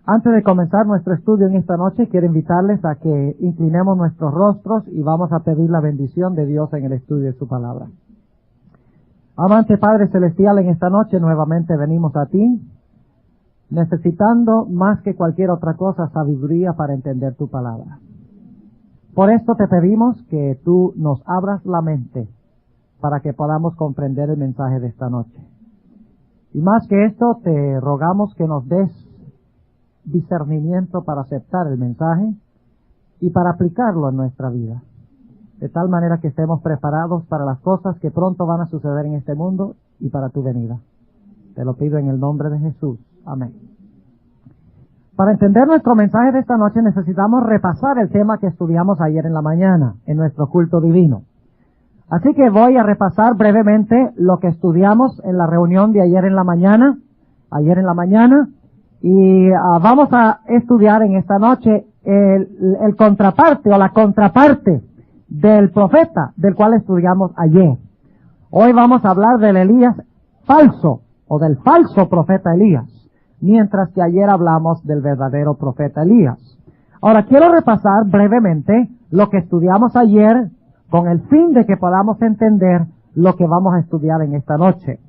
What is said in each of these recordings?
Antes de comenzar nuestro estudio en esta noche, quiero invitarles a que inclinemos nuestros rostros y vamos a pedir la bendición de Dios en el estudio de su palabra. Amante Padre Celestial, en esta noche nuevamente venimos a ti, necesitando más que cualquier otra cosa sabiduría para entender tu palabra. Por esto te pedimos que tú nos abras la mente para que podamos comprender el mensaje de esta noche. Y más que esto, te rogamos que nos des discernimiento para aceptar el mensaje y para aplicarlo en nuestra vida, de tal manera que estemos preparados para las cosas que pronto van a suceder en este mundo y para tu venida. Te lo pido en el nombre de Jesús. Amén. Para entender nuestro mensaje de esta noche necesitamos repasar el tema que estudiamos ayer en la mañana, en nuestro culto divino. Así que voy a repasar brevemente lo que estudiamos en la reunión de ayer en la mañana, y vamos a estudiar en esta noche el contraparte o la contraparte del profeta del cual estudiamos ayer. Hoy vamos a hablar del Elías falso o del falso profeta Elías, mientras que ayer hablamos del verdadero profeta Elías. Ahora quiero repasar brevemente lo que estudiamos ayer con el fin de que podamos entender lo que vamos a estudiar en esta noche.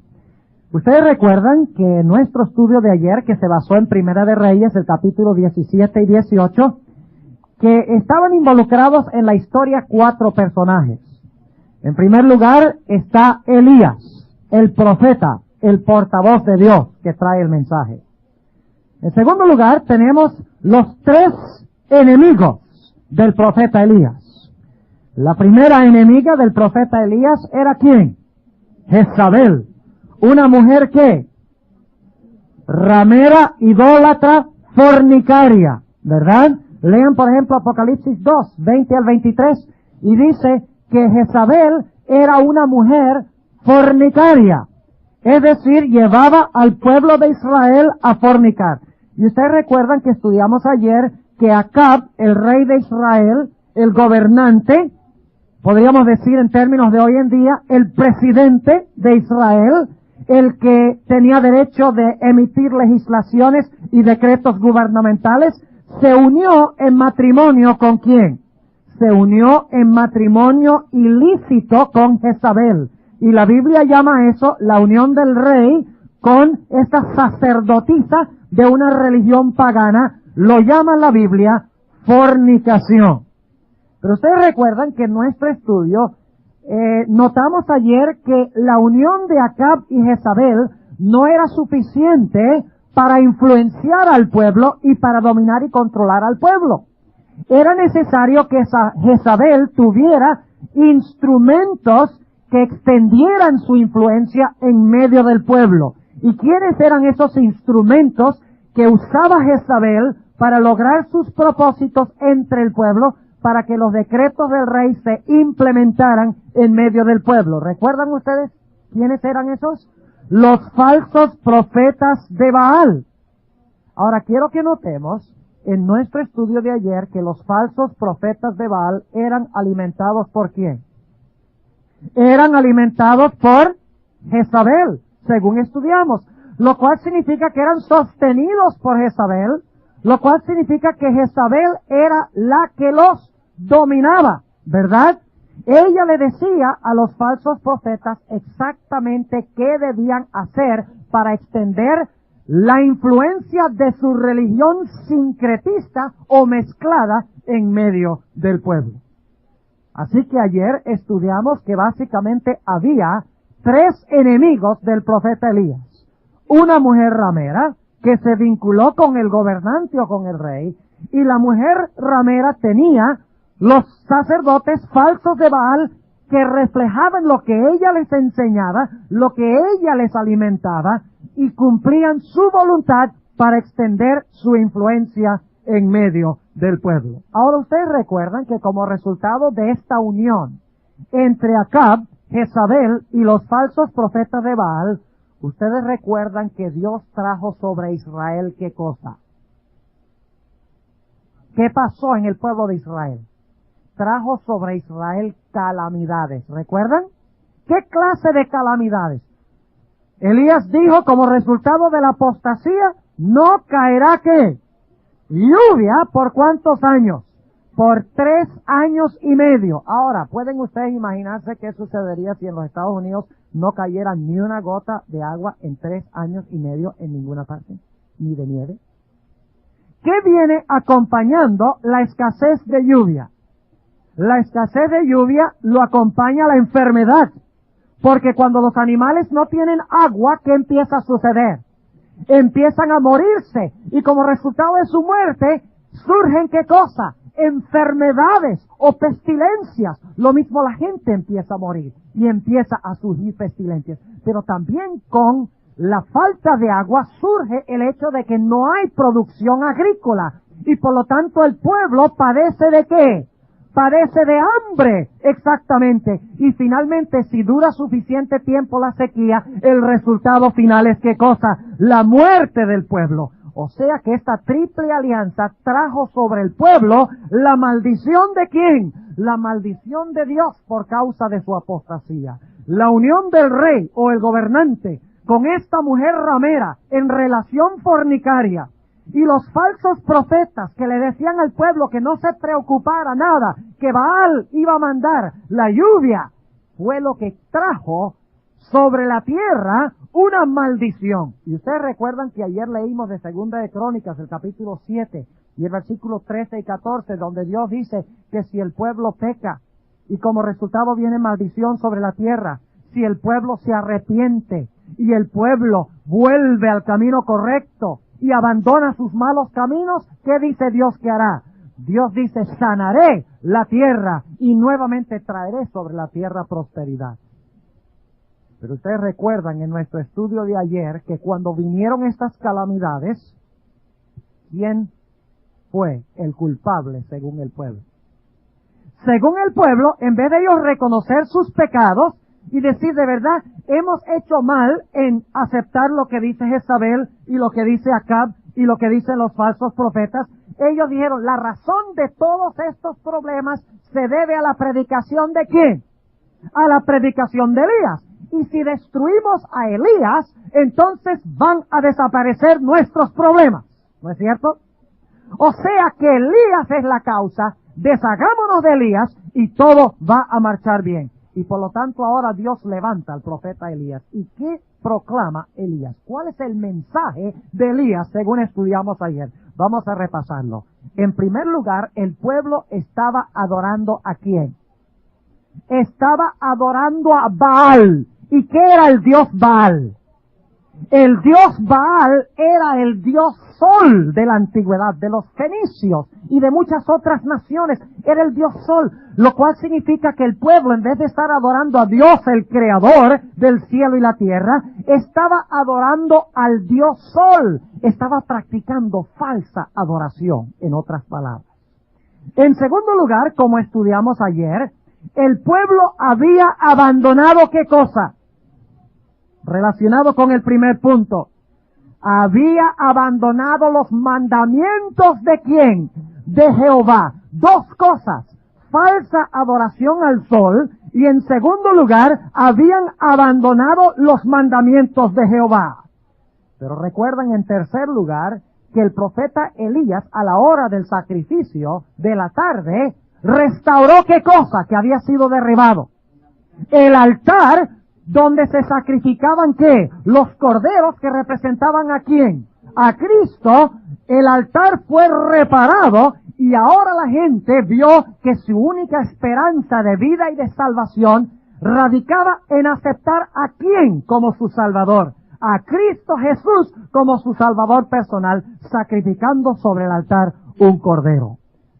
Ustedes recuerdan que nuestro estudio de ayer, que se basó en Primera de Reyes, el capítulo 17 y 18, que estaban involucrados en la historia 4 personajes. En primer lugar está Elías, el profeta, el portavoz de Dios que trae el mensaje. En segundo lugar tenemos los 3 enemigos del profeta Elías. La primera enemiga del profeta Elías era ¿quién? Jezabel. Una mujer que ramera, idólatra, fornicaria, ¿verdad? Lean por ejemplo Apocalipsis 2, 20 al 23, y dice que Jezabel era una mujer fornicaria, es decir, llevaba al pueblo de Israel a fornicar. Y ustedes recuerdan que estudiamos ayer que Acab, el rey de Israel, el gobernante, podríamos decir en términos de hoy en día, el presidente de Israel, el que tenía derecho de emitir legislaciones y decretos gubernamentales, se unió en matrimonio ¿con quién? Se unió en matrimonio ilícito con Jezabel. Y la Biblia llama eso la unión del rey con esta sacerdotisa de una religión pagana. Lo llama la Biblia fornicación. Pero ustedes recuerdan que en nuestro estudio notamos ayer que la unión de Acab y Jezabel no era suficiente para influenciar al pueblo y para dominar y controlar al pueblo. Era necesario que Jezabel tuviera instrumentos que extendieran su influencia en medio del pueblo. ¿Y quiénes eran esos instrumentos que usaba Jezabel para lograr sus propósitos entre el pueblo, para que los decretos del rey se implementaran en medio del pueblo? ¿Recuerdan ustedes quiénes eran esos? Los falsos profetas de Baal. Ahora quiero que notemos en nuestro estudio de ayer que los falsos profetas de Baal eran alimentados ¿por quién? Eran alimentados por Jezabel, según estudiamos, lo cual significa que eran sostenidos por Jezabel, lo cual significa que Jezabel era la que los dominaba, ¿verdad? Ella le decía a los falsos profetas exactamente qué debían hacer para extender la influencia de su religión sincretista o mezclada en medio del pueblo. Así que ayer estudiamos que básicamente había 3 enemigos del profeta Elías. Una mujer ramera que se vinculó con el gobernante o con el rey, y la mujer ramera tenía los sacerdotes falsos de Baal que reflejaban lo que ella les enseñaba, lo que ella les alimentaba, y cumplían su voluntad para extender su influencia en medio del pueblo. Ahora ustedes recuerdan que como resultado de esta unión entre Acab, Jezabel y los falsos profetas de Baal, ustedes recuerdan que Dios trajo sobre Israel ¿qué cosa? ¿Qué pasó en el pueblo de Israel? Trajo sobre Israel calamidades. ¿Recuerdan? ¿Qué clase de calamidades? Elías dijo, como resultado de la apostasía, no caerá ¿qué? Lluvia, ¿por cuántos años? Por 3 años y medio. Ahora, ¿pueden ustedes imaginarse qué sucedería si en los Estados Unidos no cayera ni una gota de agua en 3 años y medio en ninguna parte? Ni de nieve. ¿Qué viene acompañando la escasez de lluvia? La escasez de lluvia lo acompaña la enfermedad. Porque cuando los animales no tienen agua, ¿qué empieza a suceder? Empiezan a morirse. Y como resultado de su muerte, surgen ¿qué cosa? Enfermedades o pestilencias. Lo mismo la gente empieza a morir y empieza a surgir pestilencias. Pero también con la falta de agua surge el hecho de que no hay producción agrícola y por lo tanto el pueblo padece ¿de qué? Padece de hambre, exactamente. Y finalmente, si dura suficiente tiempo la sequía, el resultado final es ¿qué cosa? La muerte del pueblo. O sea que esta triple alianza trajo sobre el pueblo la maldición ¿de quién? La maldición de Dios por causa de su apostasía. La unión del rey o el gobernante con esta mujer ramera en relación fornicaria y los falsos profetas que le decían al pueblo que no se preocupara nada, que Baal iba a mandar la lluvia, fue lo que trajo sobre la tierra una maldición. Y ustedes recuerdan que ayer leímos de Segunda de Crónicas, el capítulo 7, y el versículo 13 y 14, donde Dios dice que si el pueblo peca, y como resultado viene maldición sobre la tierra, si el pueblo se arrepiente, y el pueblo vuelve al camino correcto, y abandona sus malos caminos, ¿qué dice Dios que hará? Dios dice, sanaré la tierra, y nuevamente traeré sobre la tierra prosperidad. Pero ustedes recuerdan en nuestro estudio de ayer que cuando vinieron estas calamidades, ¿quién fue el culpable según el pueblo? Según el pueblo, en vez de ellos reconocer sus pecados y decir de verdad, hemos hecho mal en aceptar lo que dice Jezabel y lo que dice Acab y lo que dicen los falsos profetas, ellos dijeron, la razón de todos estos problemas se debe a la predicación ¿de quién? A la predicación de Elías. Y si destruimos a Elías, entonces van a desaparecer nuestros problemas. ¿No es cierto? O sea que Elías es la causa, deshagámonos de Elías y todo va a marchar bien. Y por lo tanto ahora Dios levanta al profeta Elías. ¿Y qué proclama Elías? ¿Cuál es el mensaje de Elías según estudiamos ayer? Vamos a repasarlo. En primer lugar, el pueblo estaba adorando ¿a quién? Estaba adorando a Baal. ¿Y qué era el dios Baal? El dios Baal era el dios sol de la antigüedad, de los fenicios y de muchas otras naciones. Era el dios sol, lo cual significa que el pueblo, en vez de estar adorando a Dios, el creador del cielo y la tierra, estaba adorando al dios sol. Estaba practicando falsa adoración, en otras palabras. En segundo lugar, como estudiamos ayer, el pueblo había abandonado ¿qué cosa? Relacionado con el primer punto. Había abandonado los mandamientos ¿de quién? De Jehová. Dos cosas. Falsa adoración al sol y en segundo lugar, habían abandonado los mandamientos de Jehová. Pero recuerdan en tercer lugar que el profeta Elías a la hora del sacrificio de la tarde restauró ¿qué cosa? Que había sido derribado. El altar donde se sacrificaban ¿qué? Los corderos que representaban ¿a quién? A Cristo. El altar fue reparado y ahora la gente vio que su única esperanza de vida y de salvación radicaba en aceptar ¿a quién como su Salvador? A Cristo Jesús como su Salvador personal, sacrificando sobre el altar un cordero.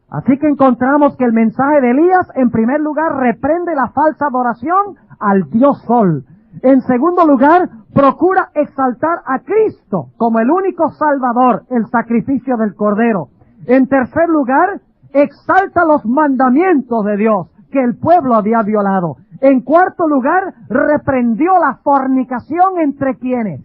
Así que encontramos que el mensaje de Elías, en primer lugar, reprende la falsa adoración al Dios Sol. En segundo lugar, procura exaltar a Cristo como el único Salvador, el sacrificio del Cordero. En tercer lugar, exalta los mandamientos de Dios que el pueblo había violado. En cuarto lugar, reprendió la fornicación entre ¿quiénes?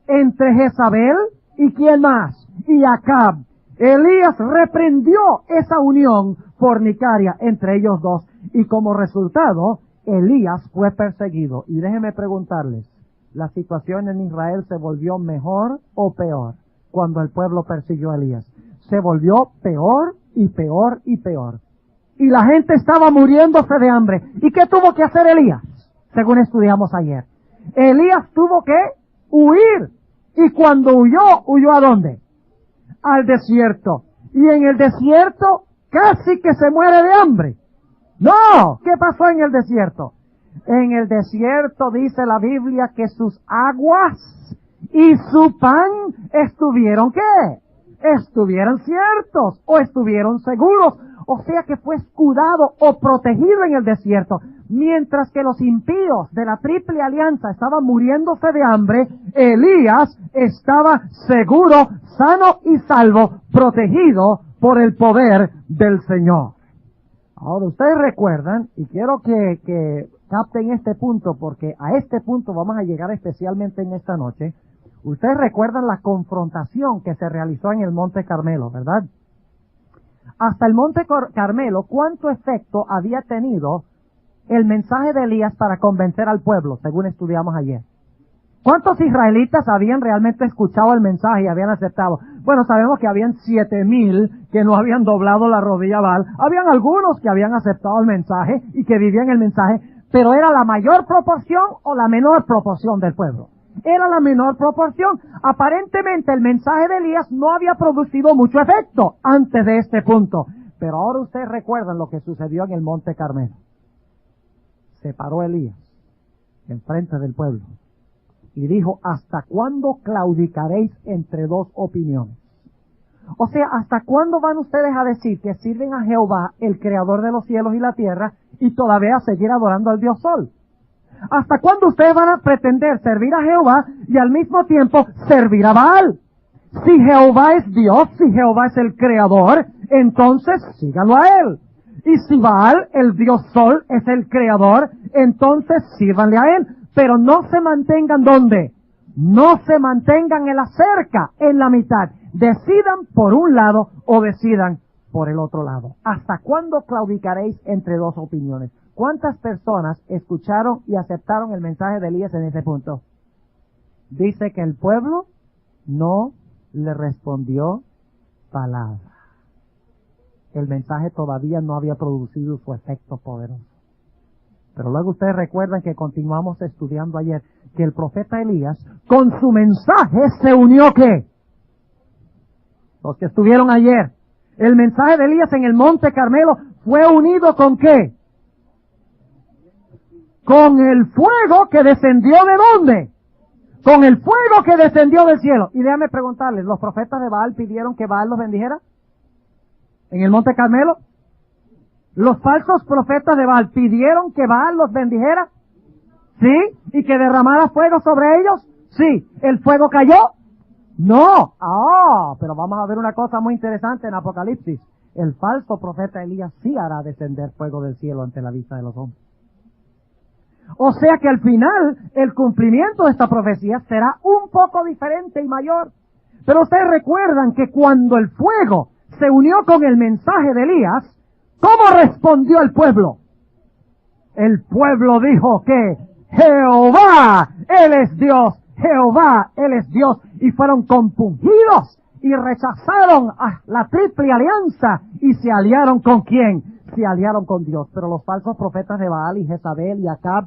Entre Jezabel y ¿quién más? Y Acab. Elías reprendió esa unión fornicaria entre ellos dos y como resultado, Elías fue perseguido. Y déjenme preguntarles, ¿la situación en Israel se volvió mejor o peor cuando el pueblo persiguió a Elías? se volvió peor y peor y peor. Y la gente estaba muriéndose de hambre. ¿Y qué tuvo que hacer Elías? Según estudiamos ayer. Elías tuvo que huir. Y cuando huyó ¿a dónde? Al desierto. Y en el desierto casi que se muere de hambre. No, ¿qué pasó en el desierto? En el desierto dice la Biblia que sus aguas y su pan estuvieron ¿qué? Estuvieron ciertos o estuvieron seguros. O sea que fue escudado o protegido en el desierto. Mientras que los impíos de la Triple Alianza estaban muriéndose de hambre, Elías estaba seguro, sano y salvo, protegido por el poder del Señor. Ahora ustedes recuerdan, y quiero que capten este punto, porque a este punto vamos a llegar especialmente en esta noche. Ustedes recuerdan la confrontación que se realizó en el Monte Carmelo, ¿verdad? Hasta el Monte Carmelo, ¿cuánto efecto había tenido el mensaje de Elías para convencer al pueblo, según estudiamos ayer? ¿Cuántos israelitas habían realmente escuchado el mensaje y habían aceptado? Bueno, sabemos que habían 7,000 que no habían doblado la rodilla a Baal. Habían algunos que habían aceptado el mensaje y que vivían el mensaje, pero ¿era la mayor proporción o la menor proporción del pueblo? Era la menor proporción. Aparentemente el mensaje de Elías no había producido mucho efecto antes de este punto. Pero ahora ustedes recuerdan lo que sucedió en el Monte Carmelo. Se paró Elías enfrente del pueblo y dijo: ¿hasta cuándo claudicaréis entre dos opiniones? O sea, ¿hasta cuándo van ustedes a decir que sirven a Jehová, el creador de los cielos y la tierra, y todavía seguir adorando al Dios Sol? ¿Hasta cuándo ustedes van a pretender servir a Jehová y al mismo tiempo servir a Baal? Si Jehová es Dios, si Jehová es el creador, entonces síganlo a él. Y si Baal, el Dios Sol, es el creador, entonces sírvanle a él. Pero no se mantengan ¿dónde? No se mantengan en la cerca, en la mitad. Decidan por un lado o decidan por el otro lado. ¿Hasta cuándo claudicaréis entre dos opiniones? ¿Cuántas personas escucharon y aceptaron el mensaje de Elías en ese punto? Dice que el pueblo no le respondió palabra. El mensaje todavía no había producido su efecto poderoso. Pero luego ustedes recuerdan que continuamos estudiando ayer que el profeta Elías con su mensaje se unió ¿qué? Los que estuvieron ayer. El mensaje de Elías en el Monte Carmelo fue unido ¿con qué? Con el fuego que descendió ¿de dónde? Con el fuego que descendió del cielo. Y déjame preguntarles, ¿los profetas de Baal pidieron que Baal los bendijera? ¿En el Monte Carmelo? ¿Los falsos profetas de Baal pidieron que Baal los bendijera? ¿Sí? ¿Y que derramara fuego sobre ellos? Sí. ¿El fuego cayó? No. Pero vamos a ver una cosa muy interesante en Apocalipsis. El falso profeta Elías sí hará descender fuego del cielo ante la vista de los hombres. O sea que al final el cumplimiento de esta profecía será un poco diferente y mayor. Pero ustedes recuerdan que cuando el fuego se unió con el mensaje de Elías, ¿cómo respondió el pueblo? El pueblo dijo que Jehová, Él es Dios, Jehová, Él es Dios, y fueron compungidos y rechazaron a la Triple Alianza y se aliaron ¿con quién? Se aliaron con Dios. Pero los falsos profetas de Baal y Jezabel y Acab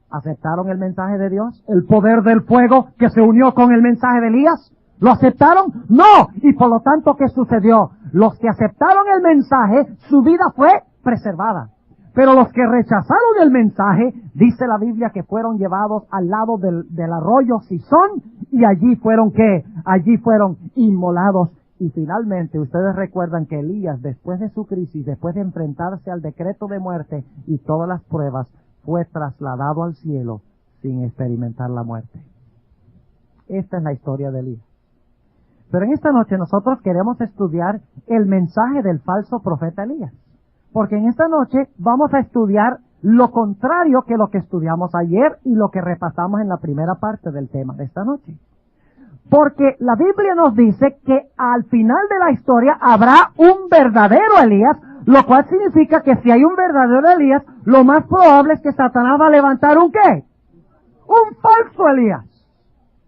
¿aceptaron el mensaje de Dios? ¿El poder del fuego que se unió con el mensaje de Elías? ¿Lo aceptaron? ¡No! Y por lo tanto, ¿qué sucedió? Los que aceptaron el mensaje, su vida fue preservada. Pero los que rechazaron el mensaje, dice la Biblia que fueron llevados al lado del arroyo Sison, y allí fueron ¿qué? Allí fueron inmolados. Y finalmente, ustedes recuerdan que Elías, después de su crisis, después de enfrentarse al decreto de muerte y todas las pruebas, fue trasladado al cielo sin experimentar la muerte. Esta es la historia de Elías. Pero en esta noche nosotros queremos estudiar el mensaje del falso profeta Elías. Porque en esta noche vamos a estudiar lo contrario que lo que estudiamos ayer y lo que repasamos en la primera parte del tema de esta noche. Porque la Biblia nos dice que al final de la historia habrá un verdadero Elías, lo cual significa que si hay un verdadero Elías, lo más probable es que Satanás va a levantar ¿un qué? Un falso Elías.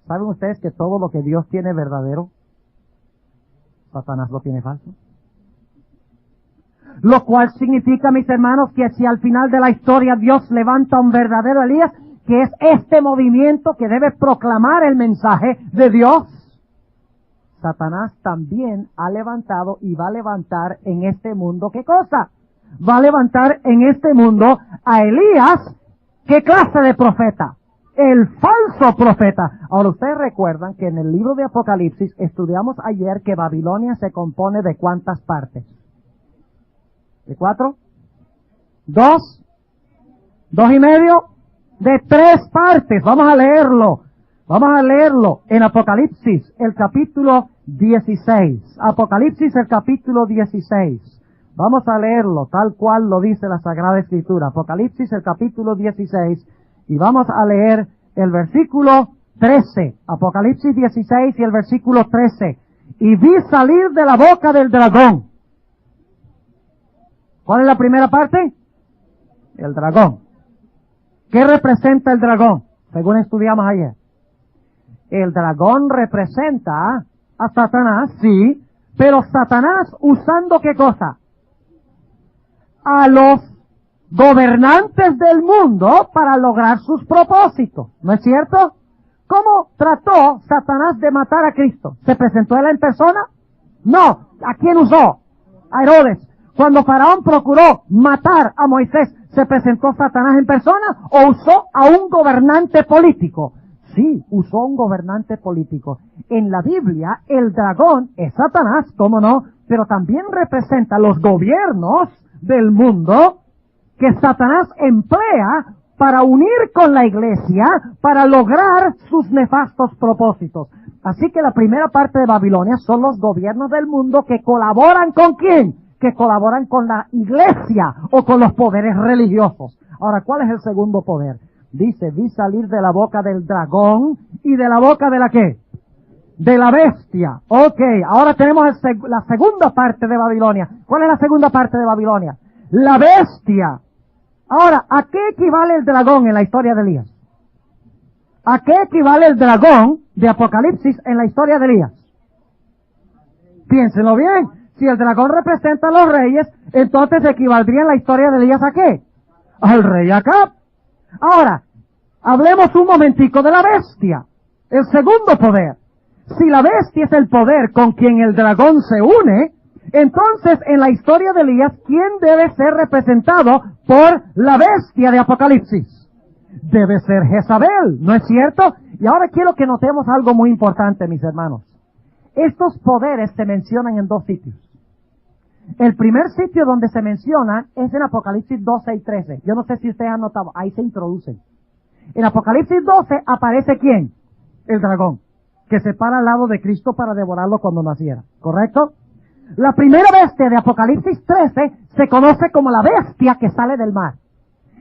¿Saben ustedes que todo lo que Dios tiene verdadero Satanás lo tiene falso. Lo cual significa, mis hermanos, que si al final de la historia Dios levanta un verdadero Elías, que es este movimiento que debe proclamar el mensaje de Dios, Satanás también ha levantado y va a levantar en este mundo, ¿qué cosa? Va a levantar en este mundo a Elías, ¿qué clase de profeta? El falso profeta. Ahora, ustedes recuerdan que en el libro de Apocalipsis estudiamos ayer que Babilonia se compone de ¿cuántas partes? ¿De 4? ¿2? ¿2 y medio? De 3 partes. Vamos a leerlo. Vamos a leerlo en Apocalipsis, el capítulo 16. Apocalipsis, el capítulo 16. Vamos a leerlo tal cual lo dice la Sagrada Escritura. Apocalipsis, el capítulo 16. Y vamos a leer el versículo 13. Apocalipsis 16 y el versículo 13. Y vi salir de la boca del dragón. ¿Cuál es la primera parte? El dragón. ¿Qué representa el dragón? Según estudiamos ayer. El dragón representa a Satanás, sí, pero Satanás usando ¿qué cosa? A los gobernantes del mundo para lograr sus propósitos. ¿No es cierto? ¿Cómo trató Satanás de matar a Cristo? ¿Se presentó él en persona? No. ¿A quién usó? A Herodes. Cuando Faraón procuró matar a Moisés, ¿se presentó Satanás en persona o usó a un gobernante político? Sí, usó a un gobernante político. En la Biblia, el dragón es Satanás, ¿cómo no? Pero también representa los gobiernos del mundo que Satanás emplea para unir con la iglesia, para lograr sus nefastos propósitos. Así que la primera parte de Babilonia son los gobiernos del mundo que colaboran ¿con quién? Que colaboran con la iglesia o con los poderes religiosos. Ahora, ¿cuál es el segundo poder? Dice, vi salir de la boca del dragón y de la boca de la ¿qué? De la bestia. Ok, ahora tenemos la segunda parte de Babilonia. ¿Cuál es la segunda parte de Babilonia? La bestia. Ahora, ¿a qué equivale el dragón en la historia de Elías? ¿A qué equivale el dragón de Apocalipsis en la historia de Elías? Piénsenlo bien. Si el dragón representa a los reyes, entonces equivaldría en la historia de Elías ¿a qué? Al rey Acab. Ahora, hablemos un momentico de la bestia. El segundo poder. Si la bestia es el poder con quien el dragón se une, entonces en la historia de Elías, ¿quién debe ser representado por la bestia de Apocalipsis? Debe ser Jezabel, ¿no es cierto? Y ahora quiero que notemos algo muy importante, mis hermanos. Estos poderes se mencionan en 2 sitios. El primer sitio donde se menciona es en Apocalipsis 12 y 13. Yo no sé si ustedes han notado, ahí se introducen. En Apocalipsis 12 aparece ¿quién? El dragón, que se para al lado de Cristo para devorarlo cuando naciera. ¿Correcto? La primera bestia de Apocalipsis 13 se conoce como la bestia que sale del mar.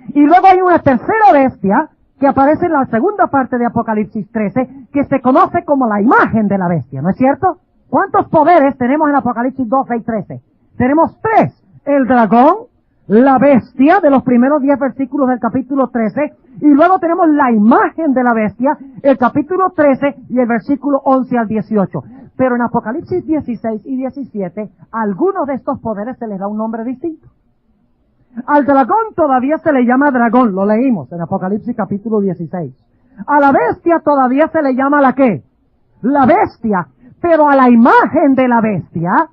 Y luego hay una tercera bestia que aparece en la segunda parte de Apocalipsis 13 que se conoce como la imagen de la bestia. ¿No es cierto? ¿Cuántos poderes tenemos en Apocalipsis 12 y 13? Tenemos 3. El dragón, la bestia de los primeros 10 versículos del capítulo 13, y luego tenemos la imagen de la bestia, el capítulo 13 y el versículo 11 al 18. Pero en Apocalipsis 16 y 17, a algunos de estos poderes se les da un nombre distinto. Al dragón todavía se le llama dragón, lo leímos en Apocalipsis capítulo 16. A la bestia todavía se le llama ¿la qué? La bestia. Pero a la imagen de la bestia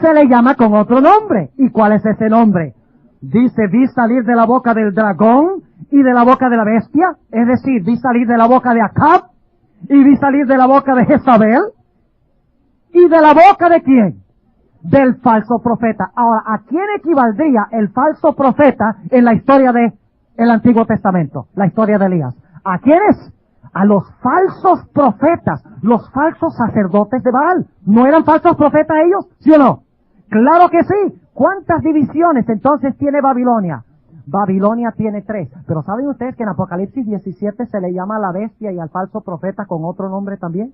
se le llama con otro nombre. ¿Y cuál es ese nombre? Dice, vi salir de la boca del dragón y de la boca de la bestia. Es decir, vi salir de la boca de Acab y vi salir de la boca de Jezabel. ¿Y de la boca de quién? Del falso profeta. Ahora, ¿a quién equivaldría el falso profeta en la historia del Antiguo Testamento? La historia de Elías. ¿A quiénes? A los falsos profetas, los falsos sacerdotes de Baal. ¿No eran falsos profetas ellos? ¿Sí o no? ¡Claro que sí! ¿Cuántas divisiones entonces tiene Babilonia? Babilonia tiene 3. Pero ¿saben ustedes que en Apocalipsis 17 se le llama a la bestia y al falso profeta con otro nombre también?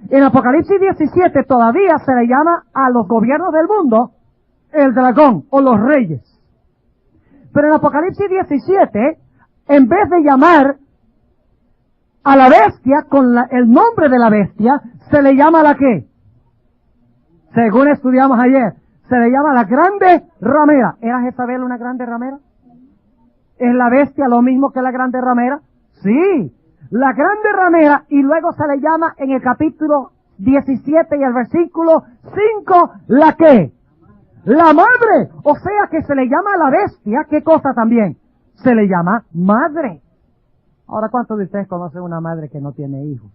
En Apocalipsis 17 todavía se le llama a los gobiernos del mundo el dragón o los reyes. Pero en Apocalipsis 17, en vez de llamar A la bestia, con el nombre de la bestia, se le llama la ¿qué? Según estudiamos ayer, se le llama la grande ramera. ¿Era Jezabel una grande ramera? ¿Es la bestia lo mismo que la grande ramera? Sí, la grande ramera, y luego se le llama en el capítulo 17 y el versículo 5, ¿la qué? La madre. O sea que se le llama a la bestia, ¿qué cosa también? Se le llama madre. Ahora, ¿cuántos de ustedes conocen una madre que no tiene hijos?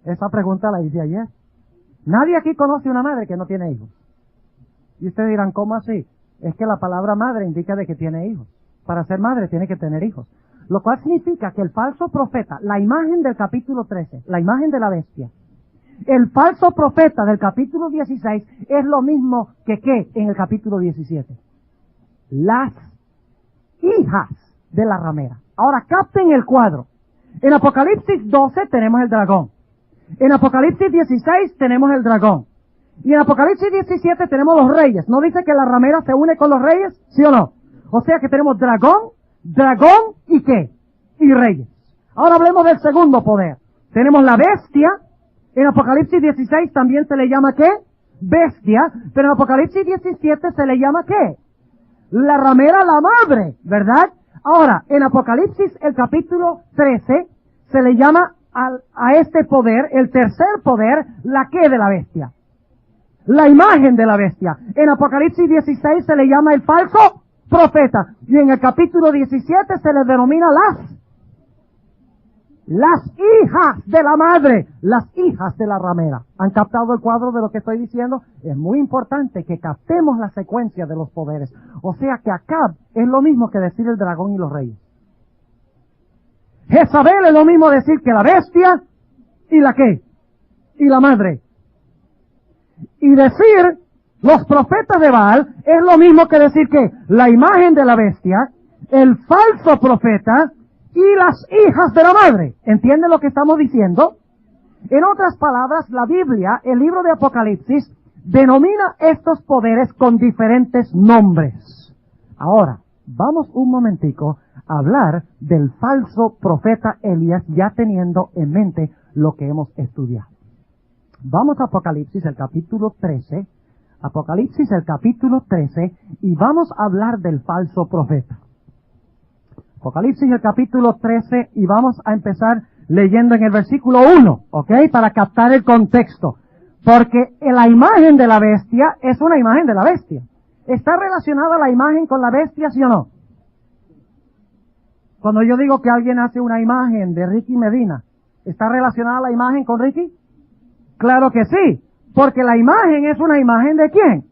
Esa pregunta la hice ayer. Nadie aquí conoce una madre que no tiene hijos. Y ustedes dirán, ¿cómo así? Es que la palabra madre indica de que tiene hijos. Para ser madre tiene que tener hijos. Lo cual significa que el falso profeta, la imagen del capítulo 13, la imagen de la bestia, el falso profeta del capítulo 16 es lo mismo que ¿qué? En el capítulo 17. Las hijas de la ramera. Ahora capten el cuadro. En Apocalipsis 12 tenemos el dragón. En Apocalipsis 16 tenemos el dragón. Y en Apocalipsis 17 tenemos los reyes. ¿No dice que la ramera se une con los reyes? ¿Sí o no? O sea que tenemos dragón y ¿qué? Y reyes. Ahora hablemos del segundo poder. Tenemos la bestia. En Apocalipsis 16 también se le llama ¿qué? Bestia. Pero en Apocalipsis 17 se le llama ¿qué? La ramera, la madre, ¿verdad? Ahora, en Apocalipsis el capítulo 13 se le llama a este poder, el tercer poder, la ¿qué de la bestia? La imagen de la bestia. En Apocalipsis 16 se le llama el falso profeta. Y en el capítulo 17 se le denomina las hijas de la madre, las hijas de la ramera. ¿Han captado el cuadro de lo que estoy diciendo? Es muy importante que captemos la secuencia de los poderes. O sea que Acab es lo mismo que decir el dragón y los reyes. Jezabel es lo mismo decir que la bestia y la ¿qué? Y la madre. Y decir los profetas de Baal es lo mismo que decir que la imagen de la bestia, el falso profeta y las hijas de la madre. ¿Entienden lo que estamos diciendo? En otras palabras, la Biblia, el libro de Apocalipsis, denomina estos poderes con diferentes nombres. Ahora, vamos un momentico a hablar del falso profeta Elías, ya teniendo en mente lo que hemos estudiado. Vamos a Apocalipsis, el capítulo 13, Apocalipsis, el capítulo 13, y vamos a hablar del falso profeta. Apocalipsis, el capítulo 13, y vamos a empezar leyendo en el versículo 1, ¿ok? Para captar el contexto. Porque la imagen de la bestia es una imagen de la bestia. ¿Está relacionada la imagen con la bestia, sí o no? Cuando yo digo que alguien hace una imagen de Ricky Medina, ¿está relacionada la imagen con Ricky? Claro que sí, porque la imagen es una imagen ¿de quién?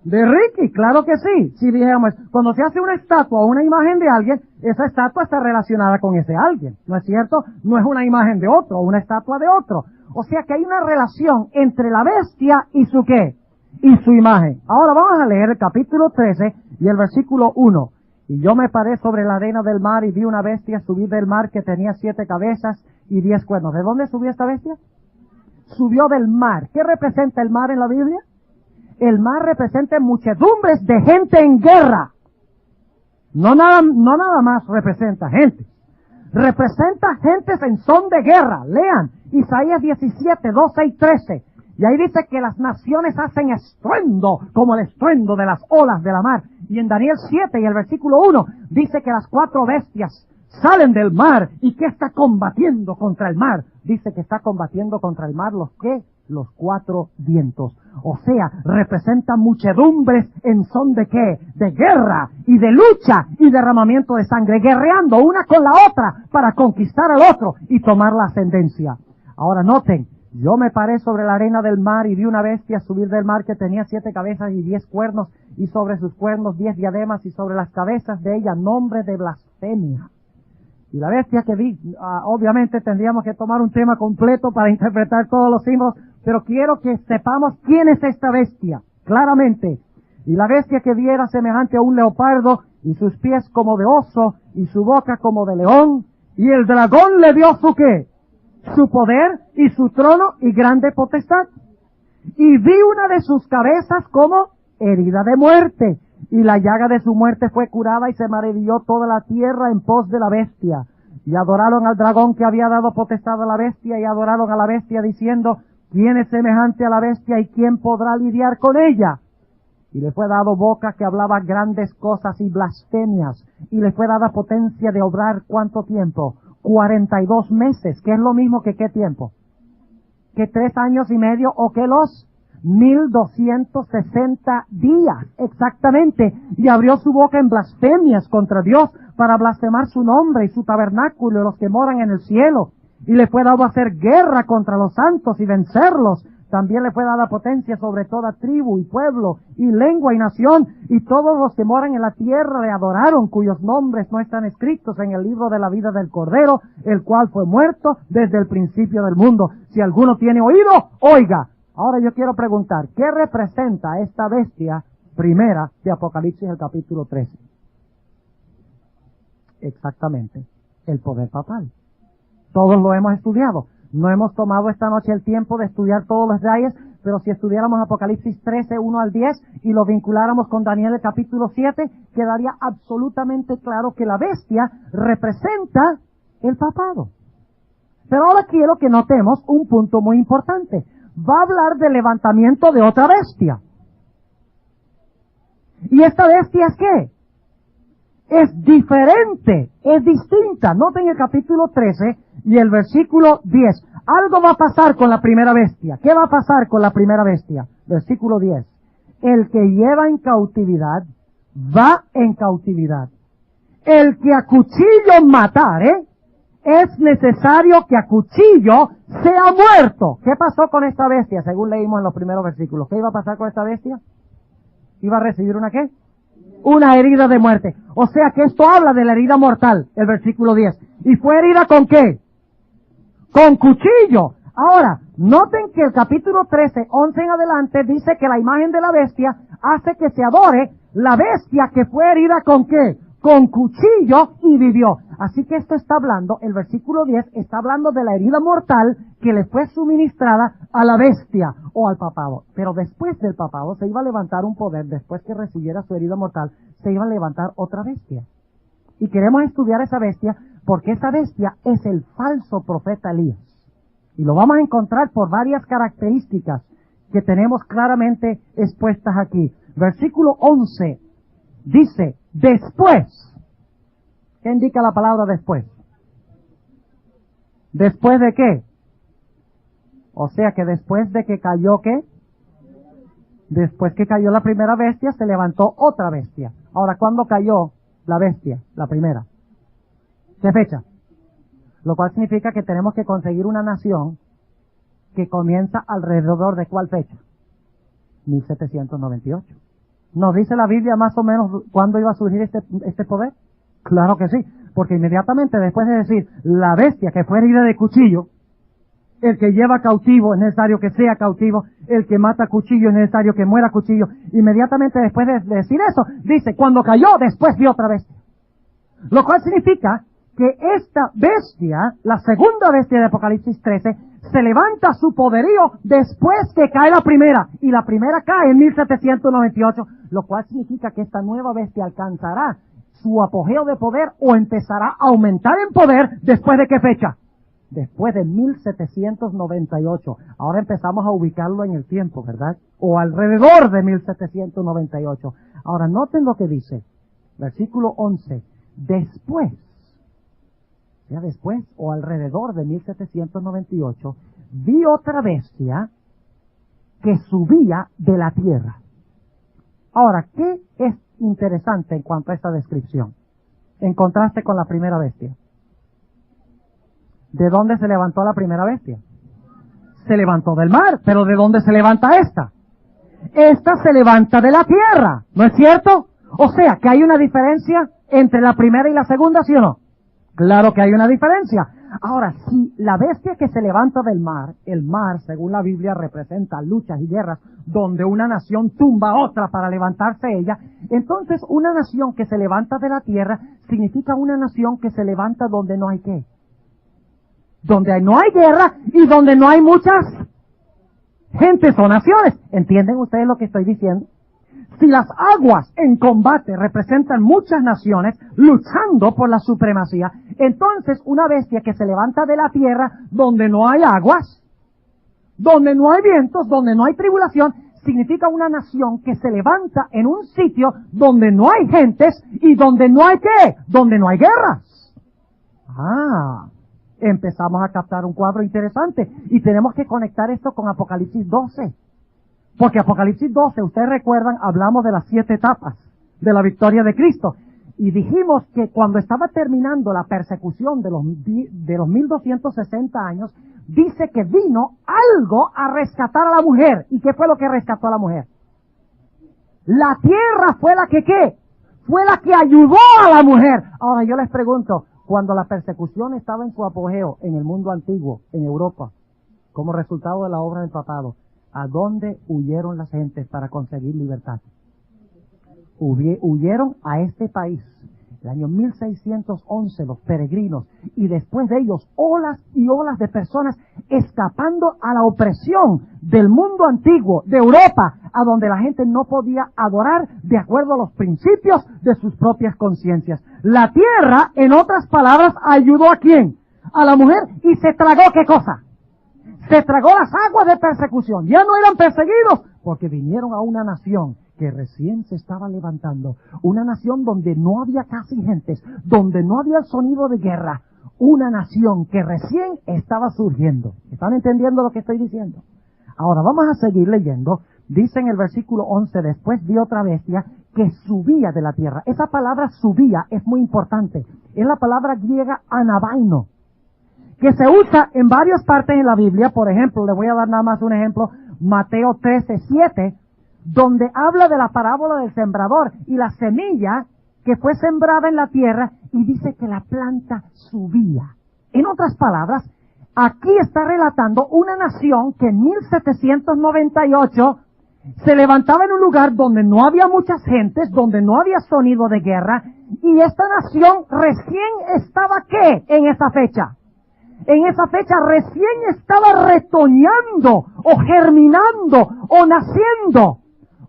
De Ricky, claro que sí. Si dijéramos, cuando se hace una estatua o una imagen de alguien, esa estatua está relacionada con ese alguien, ¿no es cierto? No es una imagen de otro, o una estatua de otro. O sea que hay una relación entre la bestia y su ¿qué? Y su imagen. Ahora vamos a leer el capítulo 13 y el versículo 1. Y yo me paré sobre la arena del mar y vi una bestia subir del mar que tenía 7 cabezas y 10 cuernos. ¿De dónde subió esta bestia? Subió del mar. ¿Qué representa el mar en la Biblia? El mar representa muchedumbres de gente en guerra. No nada más representa gente. Representa gentes en son de guerra. Lean Isaías 17, 12 y 13. Y ahí dice que las naciones hacen estruendo como el estruendo de las olas de la mar. Y en Daniel 7 y el versículo 1 dice que las 4 bestias salen del mar. ¿Y qué está combatiendo contra el mar? Dice que está combatiendo contra el mar los ¿qué? Los 4 vientos. O sea, representan muchedumbres en son de ¿qué? De guerra y de lucha y derramamiento de sangre, guerreando una con la otra para conquistar al otro y tomar la ascendencia. Ahora noten, yo me paré sobre la arena del mar y vi una bestia subir del mar que tenía 7 cabezas y 10 cuernos, y sobre sus cuernos 10 diademas, y sobre las cabezas de ella nombre de blasfemia. Y la bestia que vi, obviamente tendríamos que tomar un tema completo para interpretar todos los símbolos, pero quiero que sepamos quién es esta bestia, claramente. Y la bestia que vi era semejante a un leopardo, y sus pies como de oso, y su boca como de león, y el dragón le dio su ¿qué? Su poder, y su trono, y grande potestad. Y vi una de sus cabezas como herida de muerte, y la llaga de su muerte fue curada, y se maravilló toda la tierra en pos de la bestia. y adoraron al dragón que había dado potestad a la bestia, y adoraron a la bestia diciendo, ¿quién es semejante a la bestia y quién podrá lidiar con ella? Y le fue dado boca que hablaba grandes cosas y blasfemias, y le fue dada potencia de obrar ¿cuánto tiempo? 42 meses, que es lo mismo que ¿qué tiempo? Que 3 años y medio, o que los 1260 días, exactamente, y abrió su boca en blasfemias contra Dios, para blasfemar su nombre y su tabernáculo y los que moran en el cielo, y le fue dado hacer guerra contra los santos y vencerlos. También le fue dada potencia sobre toda tribu y pueblo y lengua y nación, y todos los que moran en la tierra le adoraron, cuyos nombres no están escritos en el libro de la vida del Cordero, el cual fue muerto desde el principio del mundo. Si alguno tiene oído, oiga. Ahora yo quiero preguntar, ¿qué representa esta bestia primera de Apocalipsis, el capítulo 13? Exactamente, el poder papal. Todos lo hemos estudiado. No hemos tomado esta noche el tiempo de estudiar todos los detalles, pero si estudiáramos Apocalipsis 13, 1 al 10, y lo vinculáramos con Daniel el capítulo 7, quedaría absolutamente claro que la bestia representa el papado. Pero ahora quiero que notemos un punto muy importante. Va a hablar del levantamiento de otra bestia. ¿Y esta bestia es qué? Es diferente, es distinta. Noten el capítulo 13 y el versículo 10. Algo va a pasar con la primera bestia. ¿Qué va a pasar con la primera bestia? Versículo 10. El que lleva en cautividad, va en cautividad. El que a cuchillo matare, es necesario que a cuchillo sea muerto. ¿Qué pasó con esta bestia? Según leímos en los primeros versículos. ¿Qué iba a pasar con esta bestia? ¿Iba a recibir una qué? Una herida de muerte. O sea que esto habla de la herida mortal, el versículo 10. ¿Y fue herida con qué? Con cuchillo. Ahora, noten que el capítulo 13, 11 en adelante, dice que la imagen de la bestia hace que se adore la bestia que fue herida con qué? Con cuchillo y vivió. Así que esto está hablando, el versículo 10 está hablando de la herida mortal que le fue suministrada a la bestia o al papado. Pero después del papado se iba a levantar un poder, después que recibiera su herida mortal, se iba a levantar otra bestia. Y queremos estudiar esa bestia porque esa bestia es el falso profeta Elías. Y lo vamos a encontrar por varias características que tenemos claramente expuestas aquí. Versículo 11 dice, después. ¿Qué indica la palabra después? ¿Después de qué? O sea que después de que cayó, ¿qué? Después que cayó la primera bestia, se levantó otra bestia. Ahora, ¿cuándo cayó la bestia, la primera? ¿Qué fecha? Lo cual significa que tenemos que conseguir una nación que comienza alrededor de ¿cuál fecha? 1798. ¿Nos dice la Biblia más o menos cuándo iba a surgir este poder? Claro que sí, porque inmediatamente después de decir la bestia que fue herida de cuchillo, el que lleva cautivo es necesario que sea cautivo, el que mata cuchillo es necesario que muera cuchillo, inmediatamente después de decir eso, dice, cuando cayó, después vio otra bestia. Lo cual significa que esta bestia, la segunda bestia de Apocalipsis 13, se levanta su poderío después que cae la primera, y la primera cae en 1798, lo cual significa que esta nueva bestia alcanzará su apogeo de poder o empezará a aumentar en poder después de qué fecha? Después de 1798. Ahora empezamos a ubicarlo en el tiempo, ¿verdad? O alrededor de 1798. Ahora noten lo que dice, versículo 11, después, ya después o alrededor de 1798, vi otra bestia que subía de la tierra. Ahora, ¿qué es interesante en cuanto a esta descripción? En contraste con la primera bestia. ¿De dónde se levantó la primera bestia? Se levantó del mar, pero ¿de dónde se levanta esta? Esta se levanta de la tierra, ¿no es cierto? O sea, que hay una diferencia entre la primera y la segunda, ¿sí o no? Claro que hay una diferencia. Ahora, si la bestia que se levanta del mar, el mar, según la Biblia, representa luchas y guerras, donde una nación tumba a otra para levantarse ella, entonces una nación que se levanta de la tierra significa una nación que se levanta donde no hay qué. Donde no hay guerra y donde no hay muchas gentes o naciones. ¿Entienden ustedes lo que estoy diciendo? Si las aguas en combate representan muchas naciones luchando por la supremacía, entonces una bestia que se levanta de la tierra donde no hay aguas, donde no hay vientos, donde no hay tribulación, significa una nación que se levanta en un sitio donde no hay gentes y donde no hay ¿qué? Donde no hay guerras. Empezamos a captar un cuadro interesante y tenemos que conectar esto con Apocalipsis 12. Porque Apocalipsis 12, ustedes recuerdan, hablamos de las 7 etapas de la victoria de Cristo. Y dijimos que cuando estaba terminando la persecución de los 1260 años, dice que vino algo a rescatar a la mujer. ¿Y qué fue lo que rescató a la mujer? La tierra fue la que ¿qué? Fue la que ayudó a la mujer. Ahora yo les pregunto, cuando la persecución estaba en su apogeo en el mundo antiguo, en Europa, como resultado de la obra del papado, ¿a dónde huyeron las gentes para conseguir libertad? Huyeron a este país. El año 1611 los peregrinos y después de ellos olas y olas de personas escapando a la opresión del mundo antiguo, de Europa, a donde la gente no podía adorar de acuerdo a los principios de sus propias conciencias. La tierra, en otras palabras, ayudó ¿a quién? A la mujer y se tragó ¿qué cosa? Se tragó las aguas de persecución. Ya no eran perseguidos porque vinieron a una nación que recién se estaba levantando. Una nación donde no había casi gentes, donde no había el sonido de guerra. Una nación que recién estaba surgiendo. ¿Están entendiendo lo que estoy diciendo? Ahora vamos a seguir leyendo. Dice en el versículo 11, después vi otra bestia que subía de la tierra. Esa palabra subía es muy importante. Es la palabra griega anabaino, que se usa en varias partes en la Biblia. Por ejemplo, le voy a dar nada más un ejemplo, Mateo 13:7, donde habla de la parábola del sembrador y la semilla que fue sembrada en la tierra y dice que la planta subía. En otras palabras, aquí está relatando una nación que en 1798 se levantaba en un lugar donde no había muchas gentes, donde no había sonido de guerra, y esta nación recién estaba ¿qué? En esa fecha. En esa fecha recién estaba retoñando, o germinando, o naciendo.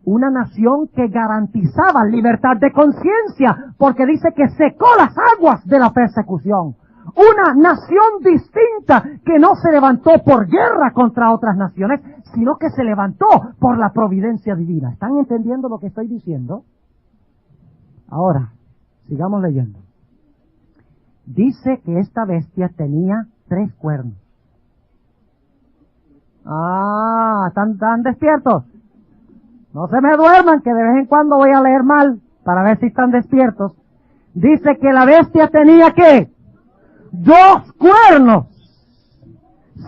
Una nación que garantizaba libertad de conciencia, porque dice que secó las aguas de la persecución. Una nación distinta que no se levantó por guerra contra otras naciones, sino que se levantó por la providencia divina. ¿Están entendiendo lo que estoy diciendo? Ahora, sigamos leyendo. Dice que esta bestia tenía 3 cuernos. ¿Están despiertos? No se me duerman, que de vez en cuando voy a leer mal para ver si están despiertos. Dice que la bestia tenía ¿qué? 2 cuernos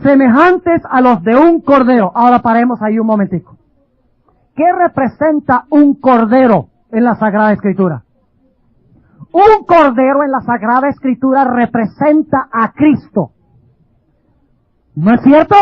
semejantes a los de un cordero. Ahora paremos ahí un momentico. ¿Qué representa un cordero en la Sagrada Escritura? Un cordero en la Sagrada Escritura representa a Cristo. ¿No es cierto?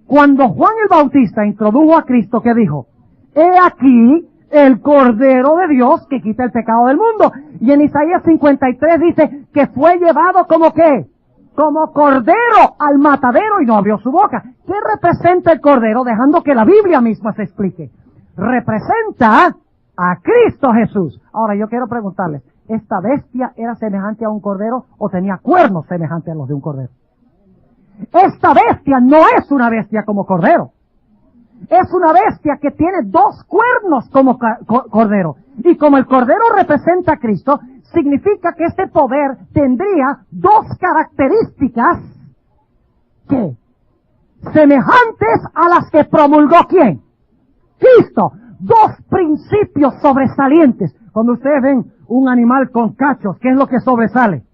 Cuando Juan el Bautista introdujo a Cristo, ¿qué dijo? He aquí el Cordero de Dios que quita el pecado del mundo. Y en Isaías 53 dice que fue llevado como ¿qué? Como cordero al matadero y no abrió su boca. ¿Qué representa el cordero? Dejando que la Biblia misma se explique. Representa a Cristo Jesús. Ahora yo quiero preguntarles, ¿esta bestia era semejante a un cordero o tenía cuernos semejantes a los de un cordero? Esta bestia no es una bestia como cordero. Es una bestia que tiene 2 cuernos como cordero. Y como el cordero representa a Cristo, significa que este poder tendría 2 características que semejantes a las que promulgó ¿quién? Cristo. 2 principios sobresalientes. Cuando ustedes ven un animal con cachos, ¿qué es lo que sobresale?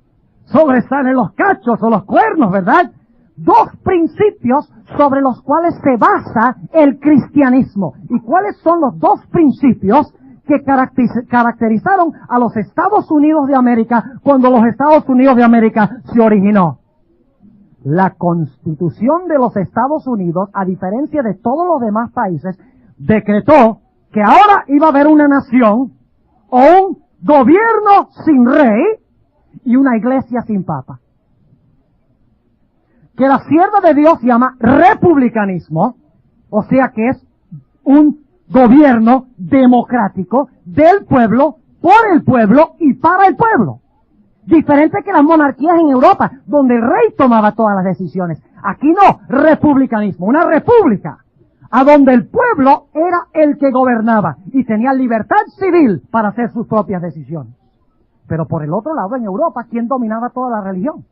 Sobresalen los cachos o los cuernos, ¿verdad? 2 principios sobre los cuales se basa el cristianismo. ¿Y cuáles son los 2 principios que caracterizaron a los Estados Unidos de América cuando los Estados Unidos de América se originó? La Constitución de los Estados Unidos, a diferencia de todos los demás países, decretó que ahora iba a haber una nación o un gobierno sin rey y una iglesia sin papa. Que la sierva de Dios llama republicanismo, o sea que es un gobierno democrático del pueblo, por el pueblo y para el pueblo. Diferente que las monarquías en Europa, donde el rey tomaba todas las decisiones. Aquí no, republicanismo, una república, a donde el pueblo era el que gobernaba y tenía libertad civil para hacer sus propias decisiones. Pero por el otro lado, en Europa, ¿quién dominaba toda la religión?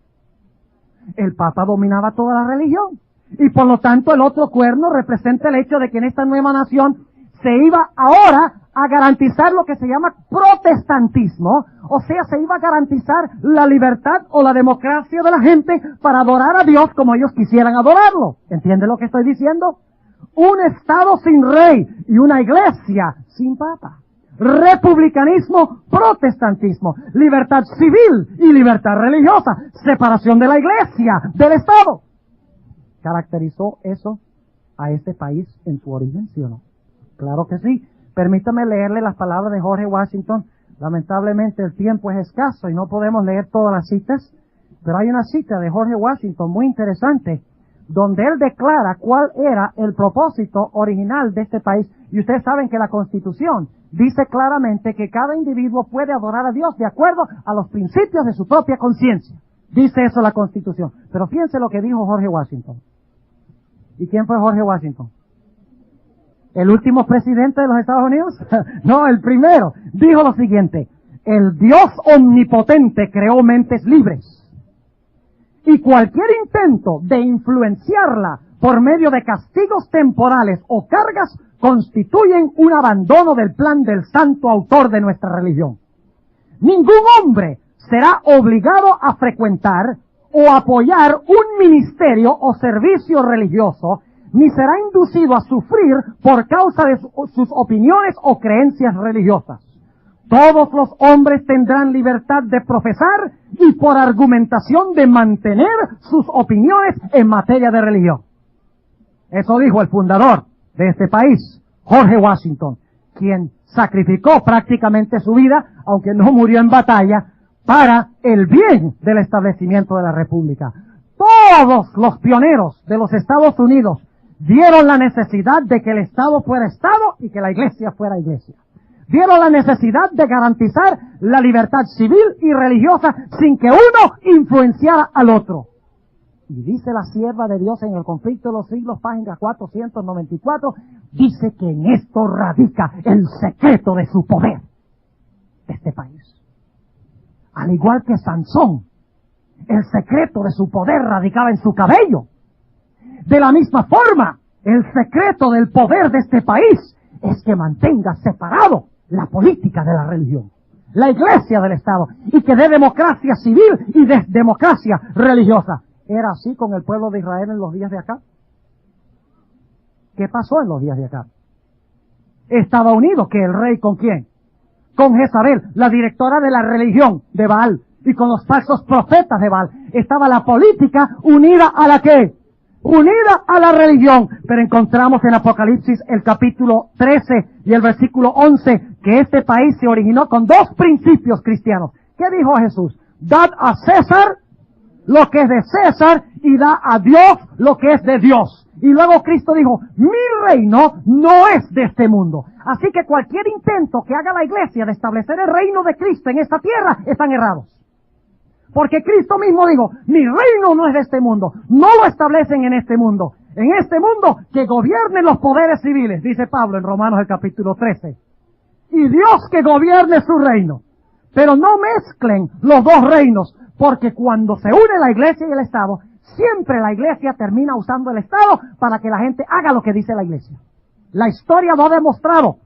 El Papa dominaba toda la religión. Y por lo tanto, el otro cuerno representa el hecho de que en esta nueva nación se iba ahora a garantizar lo que se llama protestantismo, o sea, se iba a garantizar la libertad o la democracia de la gente para adorar a Dios como ellos quisieran adorarlo. ¿Entiende lo que estoy diciendo? Un Estado sin rey y una iglesia sin papa. Republicanismo, protestantismo, libertad civil y libertad religiosa, separación de la iglesia del Estado. ¿Caracterizó eso a este país en su origen, sí o no? Claro que sí. Permítame leerle las palabras de George Washington. Lamentablemente el tiempo es escaso y no podemos leer todas las citas, pero hay una cita de George Washington muy interesante, donde él declara cuál era el propósito original de este país. Y ustedes saben que la Constitución dice claramente que cada individuo puede adorar a Dios de acuerdo a los principios de su propia conciencia. Dice eso la Constitución. Pero fíjense lo que dijo George Washington. ¿Y quién fue George Washington? ¿El último presidente de los Estados Unidos? No, el primero. Dijo lo siguiente: el Dios omnipotente creó mentes libres. Y cualquier intento de influenciarla por medio de castigos temporales o cargas constituyen un abandono del plan del santo autor de nuestra religión. Ningún hombre será obligado a frecuentar o apoyar un ministerio o servicio religioso, ni será inducido a sufrir por causa de sus opiniones o creencias religiosas. Todos los hombres tendrán libertad de profesar y por argumentación de mantener sus opiniones en materia de religión. Eso dijo el fundador de este país, George Washington, quien sacrificó prácticamente su vida, aunque no murió en batalla, para el bien del establecimiento de la República. Todos los pioneros de los Estados Unidos vieron la necesidad de que el Estado fuera Estado y que la Iglesia fuera Iglesia. Vieron la necesidad de garantizar la libertad civil y religiosa sin que uno influenciara al otro. Y dice la sierva de Dios en el Conflicto de los Siglos, página 494, dice que en esto radica el secreto de su poder de este país. Al igual que Sansón, el secreto de su poder radicaba en su cabello. De la misma forma, el secreto del poder de este país es que mantenga separado la política de la religión, la iglesia del Estado, y que dé democracia civil y democracia religiosa. ¿Era así con el pueblo de Israel en los días de acá? ¿Qué pasó en los días de acá? Estaba unido, que el rey, ¿con quién? Con Jezabel, la directora de la religión de Baal, y con los falsos profetas de Baal. Estaba la política unida a la ¿qué? Unida a la religión. Pero encontramos en Apocalipsis el capítulo 13 y el versículo 11 que este país se originó con dos principios cristianos. ¿Qué dijo Jesús? Dad a César lo que es de César y da a Dios lo que es de Dios. Y luego Cristo dijo, mi reino no es de este mundo. Así que cualquier intento que haga la iglesia de establecer el reino de Cristo en esta tierra están errados. Porque Cristo mismo dijo, mi reino no es de este mundo. No lo establecen en este mundo. En este mundo que gobiernen los poderes civiles, dice Pablo en Romanos el capítulo 13. Y Dios que gobierne su reino. Pero no mezclen los dos reinos, porque cuando se une la iglesia y el Estado, siempre la iglesia termina usando el Estado para que la gente haga lo que dice la iglesia. La historia lo ha demostrado,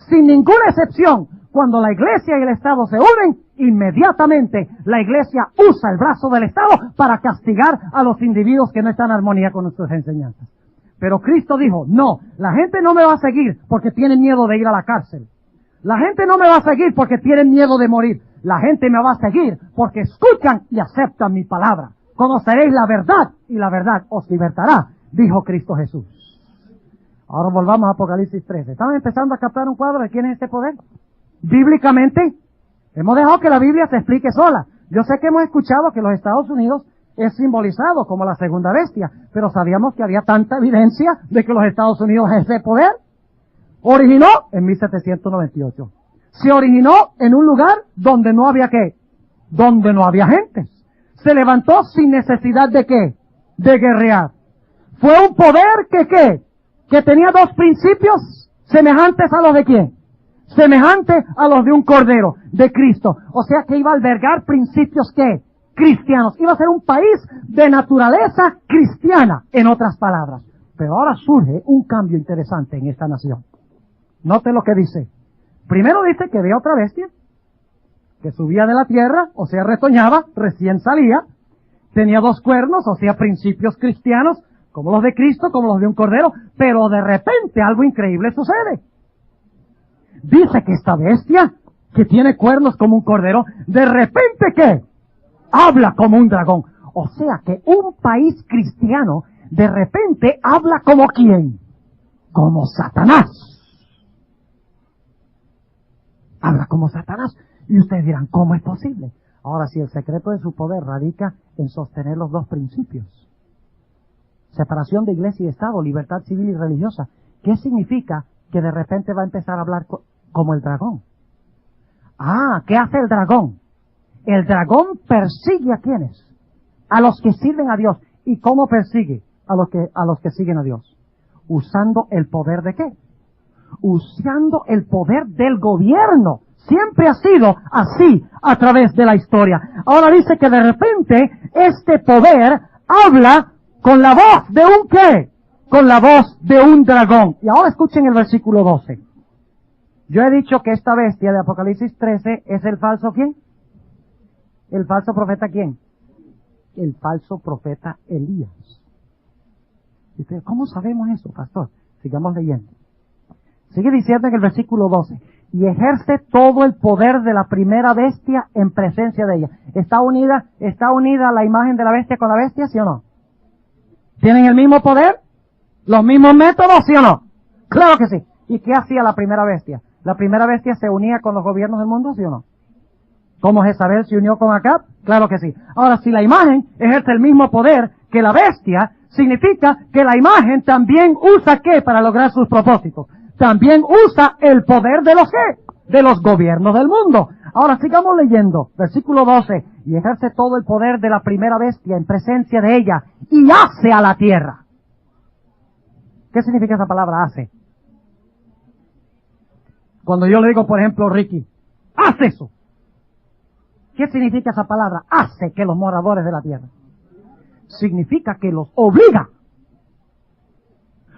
sin ninguna excepción. Cuando la iglesia y el Estado se unen, inmediatamente la iglesia usa el brazo del Estado para castigar a los individuos que no están en armonía con nuestras enseñanzas. Pero Cristo dijo, no, la gente no me va a seguir porque tienen miedo de ir a la cárcel. La gente no me va a seguir porque tienen miedo de morir. La gente me va a seguir porque escuchan y aceptan mi palabra. Conoceréis la verdad y la verdad os libertará, dijo Cristo Jesús. Ahora volvamos a Apocalipsis 13. ¿Están empezando a captar un cuadro de quién es este poder? Bíblicamente, hemos dejado que la Biblia se explique sola. Yo sé que hemos escuchado que los Estados Unidos es simbolizado como la segunda bestia, pero sabíamos que había tanta evidencia de que los Estados Unidos es ese poder. originó en 1798. Se originó en un lugar donde no había ¿qué? Donde no había gentes. Se levantó sin necesidad de ¿qué? De guerrear. Fue un poder que ¿qué? Que tenía dos principios semejantes a los de ¿quién? Semejantes a los de un cordero, de Cristo. O sea que iba a albergar principios ¿qué? Cristianos. Iba a ser un país de naturaleza cristiana, en otras palabras. Pero ahora surge un cambio interesante en esta nación. Note lo que dice. Primero dice que ve otra bestia, que subía de la tierra, o sea, retoñaba, recién salía, tenía dos cuernos, o sea, principios cristianos, como los de Cristo, como los de un cordero, pero de repente algo increíble sucede. Dice que esta bestia, que tiene cuernos como un cordero, de repente ¿qué? Habla como un dragón. O sea que un país cristiano, de repente habla como ¿quién? Como Satanás. Habla como Satanás. Y ustedes dirán, ¿cómo es posible? Ahora, si el secreto de su poder radica en sostener los dos principios. Separación de iglesia y Estado, libertad civil y religiosa. ¿Qué significa que de repente va a empezar a hablar como el dragón? Ah, ¿qué hace el dragón? El dragón persigue ¿a quiénes? A los que sirven a Dios. ¿Y cómo persigue a los que siguen a Dios? Usando el poder ¿de qué? Usando el poder del gobierno. Siempre ha sido así a través de la historia. Ahora dice que de repente este poder habla con la voz de un ¿qué? Con la voz de un dragón. Y ahora escuchen el versículo 12. Yo he dicho que esta bestia de Apocalipsis 13 es el falso ¿quién? ¿El falso profeta quién? El falso profeta Elías. ¿Y usted, cómo sabemos eso, pastor? Sigamos leyendo. Sigue diciendo en el versículo 12. Y ejerce todo el poder de la primera bestia en presencia de ella. ¿Está unida la imagen de la bestia con la bestia, sí o no? ¿Tienen el mismo poder? ¿Los mismos métodos, sí o no? Claro que sí. ¿Y qué hacía la primera bestia? ¿La primera bestia se unía con los gobiernos del mundo, sí o no? ¿Cómo Jezabel se unió con Acab? Claro que sí. Ahora, si la imagen ejerce el mismo poder que la bestia, significa que la imagen también usa ¿qué? Para lograr sus propósitos. También usa el poder de los ¿qué? De los gobiernos del mundo. Ahora sigamos leyendo. Versículo 12. Y ejerce todo el poder de la primera bestia en presencia de ella y hace a la tierra. ¿Qué significa esa palabra hace? Cuando yo le digo, por ejemplo, Ricky, haz eso. ¿Qué significa esa palabra? Hace que los moradores de la tierra. Significa que los obliga.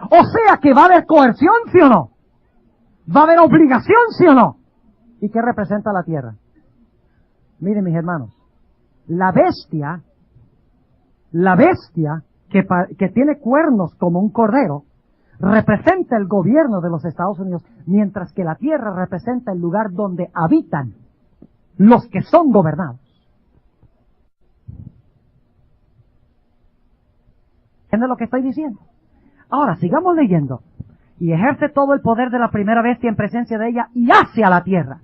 O sea que va a haber coerción, ¿sí o no? Va a haber obligación, ¿sí o no? ¿Y qué representa la tierra? Miren, mis hermanos, la bestia que tiene cuernos como un cordero, representa el gobierno de los Estados Unidos, mientras que la tierra representa el lugar donde habitan los que son gobernados. ¿Entienden lo que estoy diciendo? Ahora, sigamos leyendo. Y ejerce todo el poder de la primera bestia en presencia de ella y hace a la tierra.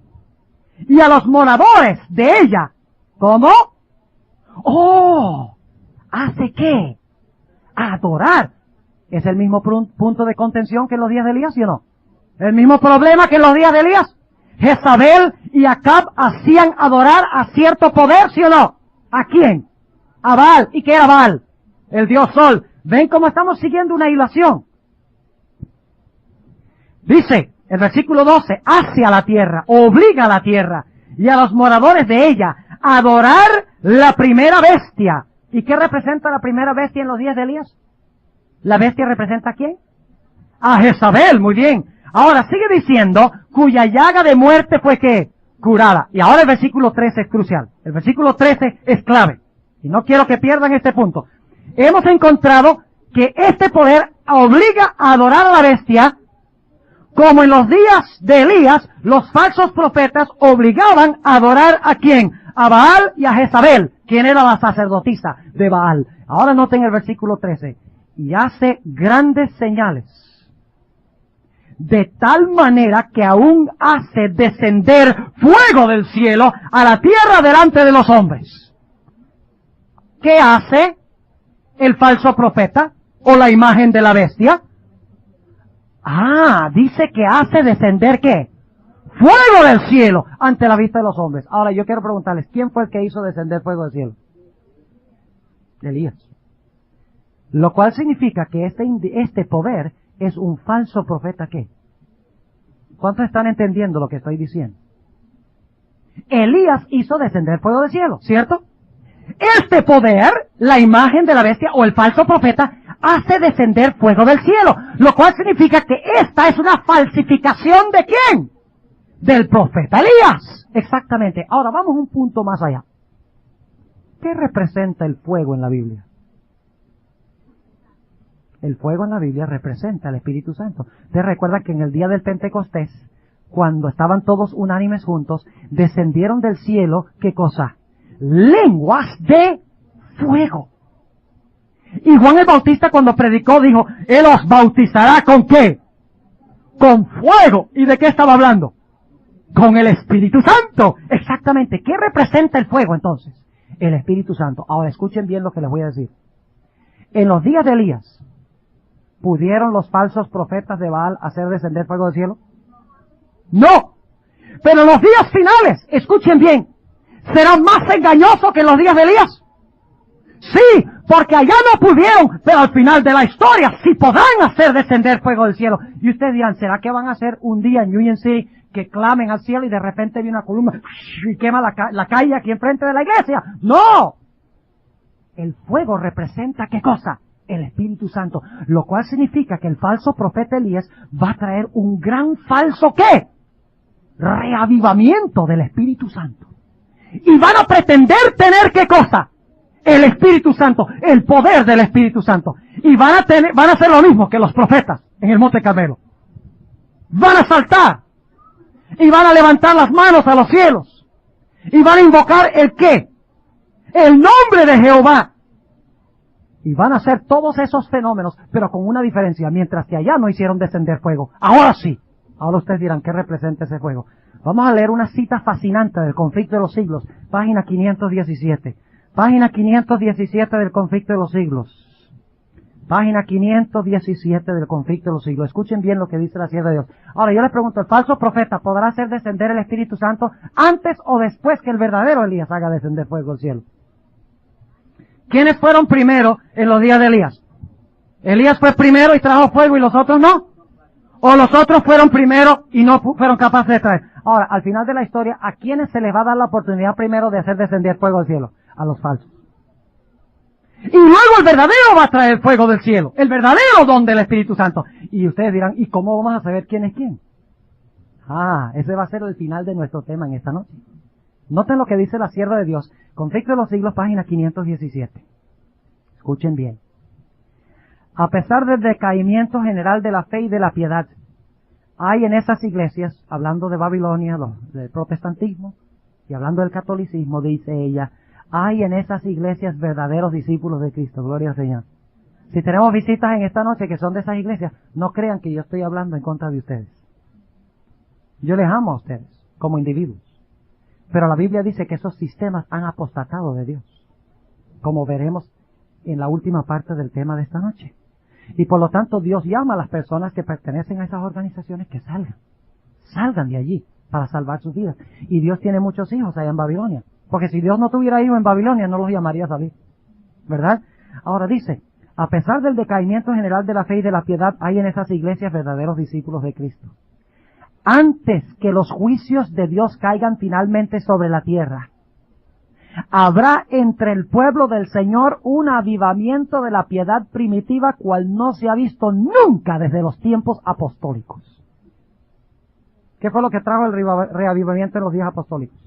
Y a los moradores de ella. ¿Cómo? ¡Oh! ¿Hace qué? Adorar. ¿Es el mismo punto de contención que en los días de Elías, sí o no? ¿El mismo problema que en los días de Elías? Jezabel y Acab hacían adorar a cierto poder, ¿sí o no? ¿A quién? A Baal. ¿Y qué era Baal? El dios Sol. ¿Ven cómo estamos siguiendo una hilación? Dice, el versículo 12, hace a la tierra, obliga a la tierra y a los moradores de ella a adorar la primera bestia. ¿Y qué representa la primera bestia en los días de Elías? ¿La bestia representa a quién? A Jezabel, muy bien. Ahora sigue diciendo, cuya llaga de muerte fue ¿qué? Curada. Y ahora el versículo 13 es crucial. El versículo 13 es clave. Y no quiero que pierdan este punto. Hemos encontrado que este poder obliga a adorar a la bestia, como en los días de Elías, los falsos profetas obligaban a adorar ¿a quién? A Baal y a Jezabel, quien era la sacerdotisa de Baal. Ahora noten el versículo 13. Y hace grandes señales, de tal manera que aún hace descender fuego del cielo a la tierra delante de los hombres. ¿Qué hace el falso profeta o la imagen de la bestia? Dice que hace descender ¿qué? Fuego del cielo ante la vista de los hombres. Ahora yo quiero preguntarles, ¿quién fue el que hizo descender fuego del cielo? Elías. Lo cual significa que este poder es un falso profeta ¿qué? ¿Cuántos están entendiendo lo que estoy diciendo? Elías hizo descender fuego del cielo, ¿cierto? Este poder, la imagen de la bestia o el falso profeta, hace descender fuego del cielo, lo cual significa que esta es una falsificación ¿de quién? Del profeta Elías. Exactamente. Ahora vamos un punto más allá. ¿Qué representa el fuego en la Biblia? El fuego en la Biblia representa al Espíritu Santo. Ustedes recuerdan que en el día del Pentecostés, cuando estaban todos unánimes juntos, descendieron del cielo, ¿qué cosa? Lenguas de fuego. Y Juan el Bautista cuando predicó dijo, Él os bautizará ¿con qué? Con fuego. ¿Y de qué estaba hablando? Con el Espíritu Santo. Exactamente. ¿Qué representa el fuego entonces? El Espíritu Santo. Ahora escuchen bien lo que les voy a decir. En los días de Elías, ¿pudieron los falsos profetas de Baal hacer descender fuego del cielo? No. Pero en los días finales, escuchen bien, ¿será más engañoso que en los días de Elías? Sí, porque allá no pudieron, pero al final de la historia sí podrán hacer descender fuego del cielo. Y ustedes dirán, ¿será que van a hacer un día en Union City que clamen al cielo y de repente viene una columna y quema la calle aquí enfrente de la iglesia? ¡No! El fuego representa ¿qué cosa? El Espíritu Santo, lo cual significa que el falso profeta Elías va a traer un gran falso ¿qué? Reavivamiento del Espíritu Santo. Y van a pretender tener ¿qué cosa? El Espíritu Santo, el poder del Espíritu Santo. Y van a hacer lo mismo que los profetas en el Monte Carmelo. Van a saltar. Y van a levantar las manos a los cielos. Y van a invocar ¿el qué? El nombre de Jehová. Y van a hacer todos esos fenómenos, pero con una diferencia. Mientras que allá no hicieron descender fuego. Ahora sí. Ahora ustedes dirán, ¿qué representa ese fuego? Vamos a leer una cita fascinante del Conflicto de los Siglos. Página 517. Página 517 del Conflicto de los Siglos. Página 517 del Conflicto de los Siglos. Escuchen bien lo que dice la sierva de Dios. Ahora yo les pregunto, ¿el falso profeta podrá hacer descender el Espíritu Santo antes o después que el verdadero Elías haga descender fuego del cielo? ¿Quiénes fueron primero en los días de Elías? ¿Elías fue primero y trajo fuego y los otros no? ¿O los otros fueron primero y no fueron capaces de traer? Ahora, al final de la historia, ¿a quiénes se les va a dar la oportunidad primero de hacer descender fuego del cielo? A los falsos. Y luego el verdadero va a traer fuego del cielo. El verdadero don del Espíritu Santo. Y ustedes dirán, ¿y cómo vamos a saber quién es quién? Ese va a ser el final de nuestro tema en esta noche. Noten lo que dice la sierva de Dios. Conflicto de los Siglos, página 517. Escuchen bien. A pesar del decaimiento general de la fe y de la piedad, hay en esas iglesias, hablando de Babilonia, del protestantismo, y hablando del catolicismo, dice ella, hay en esas iglesias verdaderos discípulos de Cristo. Gloria al Señor. Si tenemos visitas en esta noche que son de esas iglesias, no crean que yo estoy hablando en contra de ustedes. Yo les amo a ustedes, como individuos. Pero la Biblia dice que esos sistemas han apostatado de Dios, como veremos en la última parte del tema de esta noche. Y por lo tanto Dios llama a las personas que pertenecen a esas organizaciones que salgan de allí para salvar sus vidas. Y Dios tiene muchos hijos allá en Babilonia, porque si Dios no tuviera hijos en Babilonia no los llamaría a salir, ¿verdad? Ahora dice, a pesar del decaimiento general de la fe y de la piedad, hay en esas iglesias verdaderos discípulos de Cristo. Antes que los juicios de Dios caigan finalmente sobre la tierra, habrá entre el pueblo del Señor un avivamiento de la piedad primitiva cual no se ha visto nunca desde los tiempos apostólicos. ¿Qué fue lo que trajo el reavivamiento en los días apostólicos?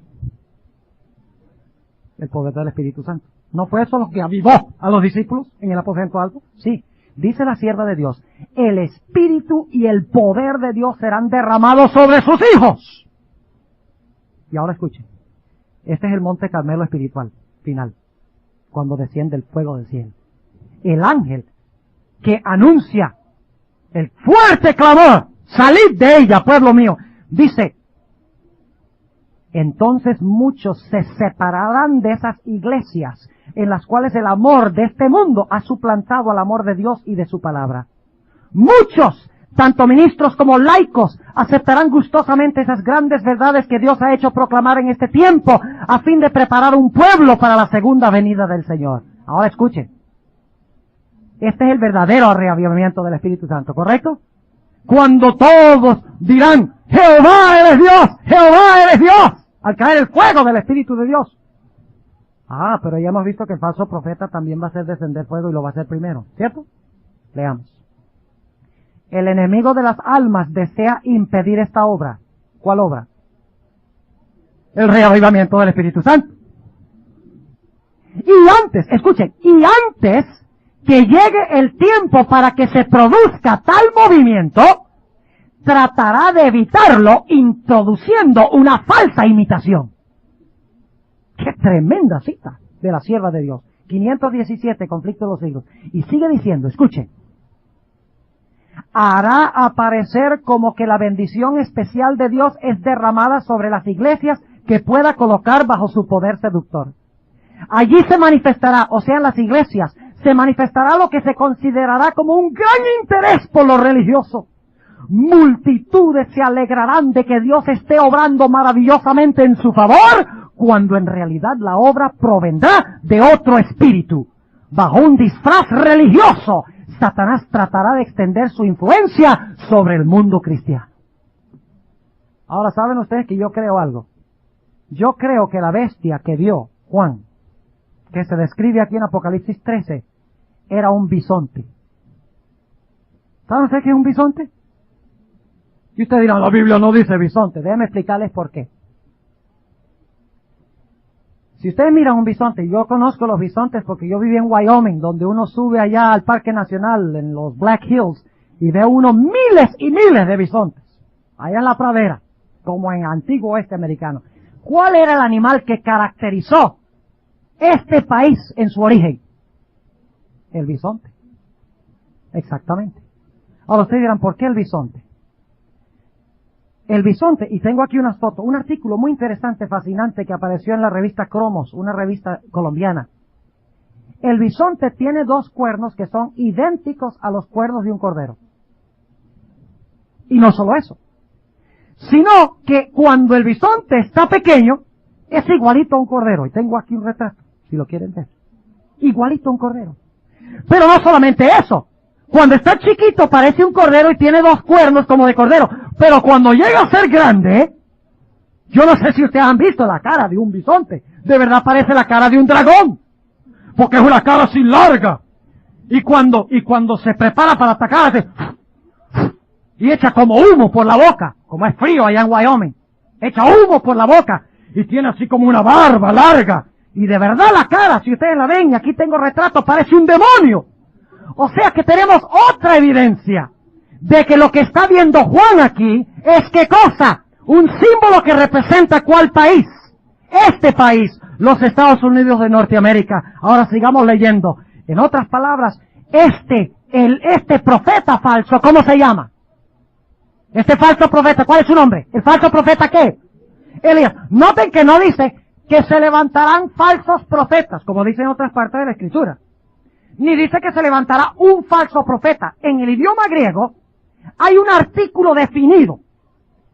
El poder del Espíritu Santo. ¿No fue eso lo que avivó a los discípulos en el aposento alto? Sí. Dice la sierva de Dios, el Espíritu y el poder de Dios serán derramados sobre sus hijos. Y ahora escuchen, este es el Monte Carmelo espiritual, final, cuando desciende el fuego del cielo. El ángel que anuncia el fuerte clamor, salid de ella, pueblo mío, dice, entonces muchos se separarán de esas iglesias en las cuales el amor de este mundo ha suplantado al amor de Dios y de su palabra. Muchos tanto ministros como laicos, aceptarán gustosamente esas grandes verdades que Dios ha hecho proclamar en este tiempo, a fin de preparar un pueblo para la segunda venida del Señor. Ahora escuchen. Este es el verdadero reavivamiento del Espíritu Santo, ¿correcto? Cuando todos dirán, Jehová eres Dios, Jehová eres Dios, al caer el fuego del Espíritu de Dios. Ah, pero ya hemos visto que el falso profeta también va a hacer descender fuego y lo va a hacer primero, ¿cierto? Leamos. El enemigo de las almas desea impedir esta obra. ¿Cuál obra? El reavivamiento del Espíritu Santo. Y antes, escuchen, y antes que llegue el tiempo para que se produzca tal movimiento, tratará de evitarlo introduciendo una falsa imitación. ¡Qué tremenda cita de la sierva de Dios! 517, conflicto de los siglos. Y sigue diciendo, escuchen, hará aparecer como que la bendición especial de Dios es derramada sobre las iglesias que pueda colocar bajo su poder seductor. Allí se manifestará, o sea, en las iglesias, se manifestará lo que se considerará como un gran interés por lo religioso. Multitudes se alegrarán de que Dios esté obrando maravillosamente en su favor, cuando en realidad la obra provendrá de otro espíritu. Bajo un disfraz religioso, Satanás tratará de extender su influencia sobre el mundo cristiano. Ahora, ¿saben ustedes que yo creo algo? Yo creo que la bestia que vio Juan, que se describe aquí en Apocalipsis 13, era un bisonte. ¿Saben ustedes qué es un bisonte? Y ustedes dirán, la Biblia no dice bisonte. Déjenme explicarles por qué. Si ustedes miran un bisonte, yo conozco los bisontes porque yo viví en Wyoming, donde uno sube allá al Parque Nacional, en los Black Hills, y ve unos miles y miles de bisontes, allá en la pradera, como en antiguo oeste americano. ¿Cuál era el animal que caracterizó este país en su origen? El bisonte. Exactamente. Ahora ustedes dirán, ¿por qué el bisonte? El bisonte, y tengo aquí unas fotos, un artículo muy interesante, fascinante, que apareció en la revista Cromos, una revista colombiana. El bisonte tiene dos cuernos que son idénticos a los cuernos de un cordero. Y no solo eso, sino que cuando el bisonte está pequeño, es igualito a un cordero. Y tengo aquí un retrato, si lo quieren ver. Igualito a un cordero. Pero no solamente eso. Cuando está chiquito parece un cordero y tiene dos cuernos como de cordero. Pero cuando llega a ser grande, yo no sé si ustedes han visto la cara de un bisonte. De verdad parece la cara de un dragón. Porque es una cara así larga. Y cuando se prepara para atacar, hace y echa como humo por la boca. Como es frío allá en Wyoming. Echa humo por la boca. Y tiene así como una barba larga. Y de verdad la cara, si ustedes la ven, aquí tengo retratos, parece un demonio. O sea que tenemos otra evidencia de que lo que está viendo Juan aquí es ¿qué cosa? Un símbolo que representa ¿cuál país? Este país, los Estados Unidos de Norteamérica. Ahora sigamos leyendo. En otras palabras, este profeta falso, ¿cómo se llama? Este falso profeta, ¿cuál es su nombre? ¿El falso profeta qué? Elías. Noten que no dice que se levantarán falsos profetas, como dice en otras partes de la Escritura. Ni dice que se levantará un falso profeta. En el idioma griego hay un artículo definido.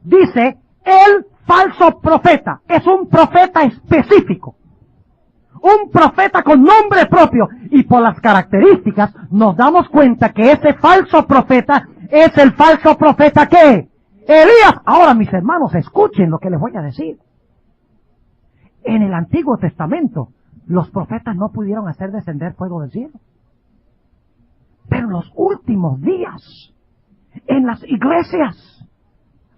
Dice, el falso profeta. Es un profeta específico. Un profeta con nombre propio. Y por las características nos damos cuenta que ese falso profeta es el falso profeta ¿qué? Elías. Ahora, mis hermanos, escuchen lo que les voy a decir. En el Antiguo Testamento, los profetas no pudieron hacer descender fuego del cielo. Pero en los últimos días, en las iglesias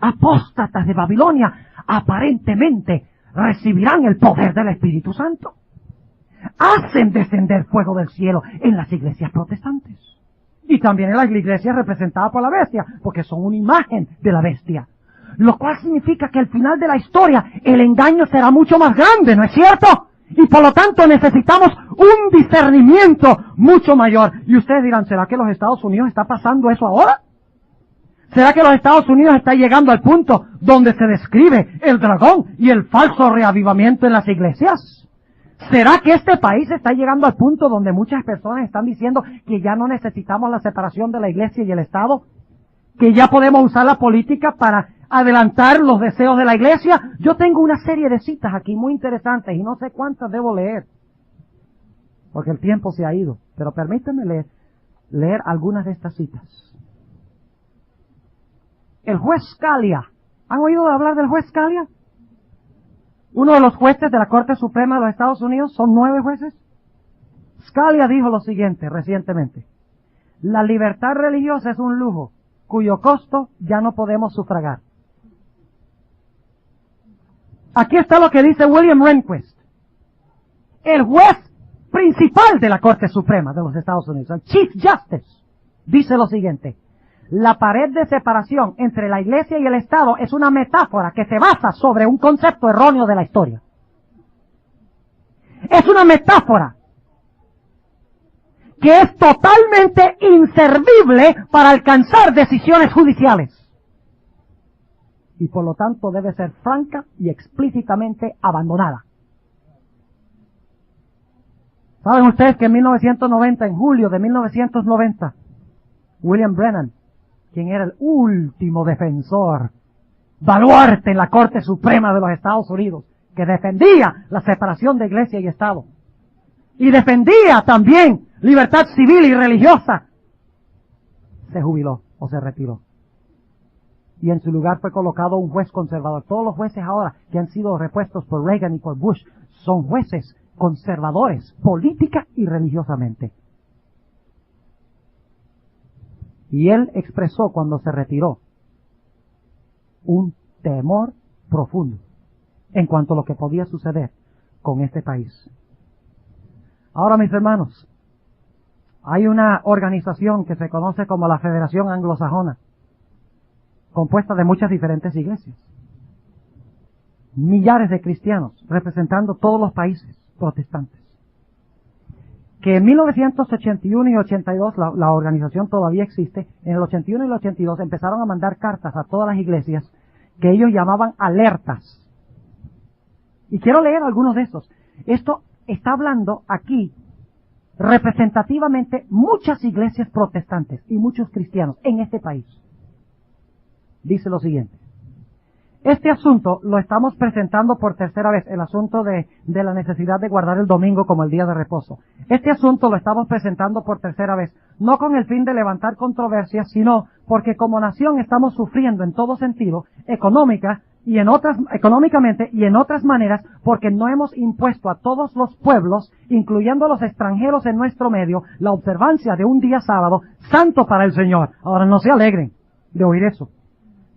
apóstatas de Babilonia, aparentemente recibirán el poder del Espíritu Santo. Hacen descender fuego del cielo en las iglesias protestantes. Y también en las iglesias representadas por la bestia, porque son una imagen de la bestia. Lo cual significa que al final de la historia el engaño será mucho más grande, ¿no es cierto? Y por lo tanto necesitamos un discernimiento mucho mayor. Y ustedes dirán, ¿será que los Estados Unidos está pasando eso ahora? ¿Será que los Estados Unidos está llegando al punto donde se describe el dragón y el falso reavivamiento en las iglesias? ¿Será que este país está llegando al punto donde muchas personas están diciendo que ya no necesitamos la separación de la iglesia y el Estado? que ya podemos usar la política para adelantar los deseos de la iglesia. Yo tengo una serie de citas aquí muy interesantes y no sé cuántas debo leer, porque el tiempo se ha ido. Pero permítanme leer algunas de estas citas. El juez Scalia. ¿Han oído hablar del juez Scalia? Uno de los jueces de la Corte Suprema de los Estados Unidos. Son 9 jueces. Scalia dijo lo siguiente recientemente: la libertad religiosa es un lujo cuyo costo ya no podemos sufragar. Aquí está lo que dice William Rehnquist, el juez principal de la Corte Suprema de los Estados Unidos, el Chief Justice. Dice lo siguiente: la pared de separación entre la Iglesia y el Estado es una metáfora que se basa sobre un concepto erróneo de la historia. Es una metáfora que es totalmente inservible para alcanzar decisiones judiciales. Y por lo tanto debe ser franca y explícitamente abandonada. ¿Saben ustedes que en 1990, en julio de 1990, William Brennan, quien era el último defensor, baluarte en la Corte Suprema de los Estados Unidos, que defendía la separación de Iglesia y Estado, y defendía también libertad civil y religiosa, se jubiló o se retiró? Y en su lugar fue colocado un juez conservador. Todos los jueces ahora que han sido repuestos por Reagan y por Bush son jueces conservadores, política y religiosamente. Y él expresó cuando se retiró un temor profundo en cuanto a lo que podía suceder con este país. Ahora, mis hermanos, hay una organización que se conoce como la Federación Anglosajona, compuesta de muchas diferentes iglesias, millares de cristianos representando todos los países protestantes, que en 1981 y 82 la organización todavía existe. En el 81 y el 82 empezaron a mandar cartas a todas las iglesias que ellos llamaban alertas. Y quiero leer algunos de esos. Esto está hablando aquí representativamente muchas iglesias protestantes y muchos cristianos en este país. Dice lo siguiente: este asunto lo estamos presentando por tercera vez, el asunto de la necesidad de guardar el domingo como el día de reposo. Este asunto lo estamos presentando por tercera vez, no con el fin de levantar controversias, sino porque como nación estamos sufriendo en todo sentido, económicamente y en otras maneras, porque no hemos impuesto a todos los pueblos, incluyendo a los extranjeros en nuestro medio, la observancia de un día sábado santo para el Señor. Ahora no se alegren de oír eso,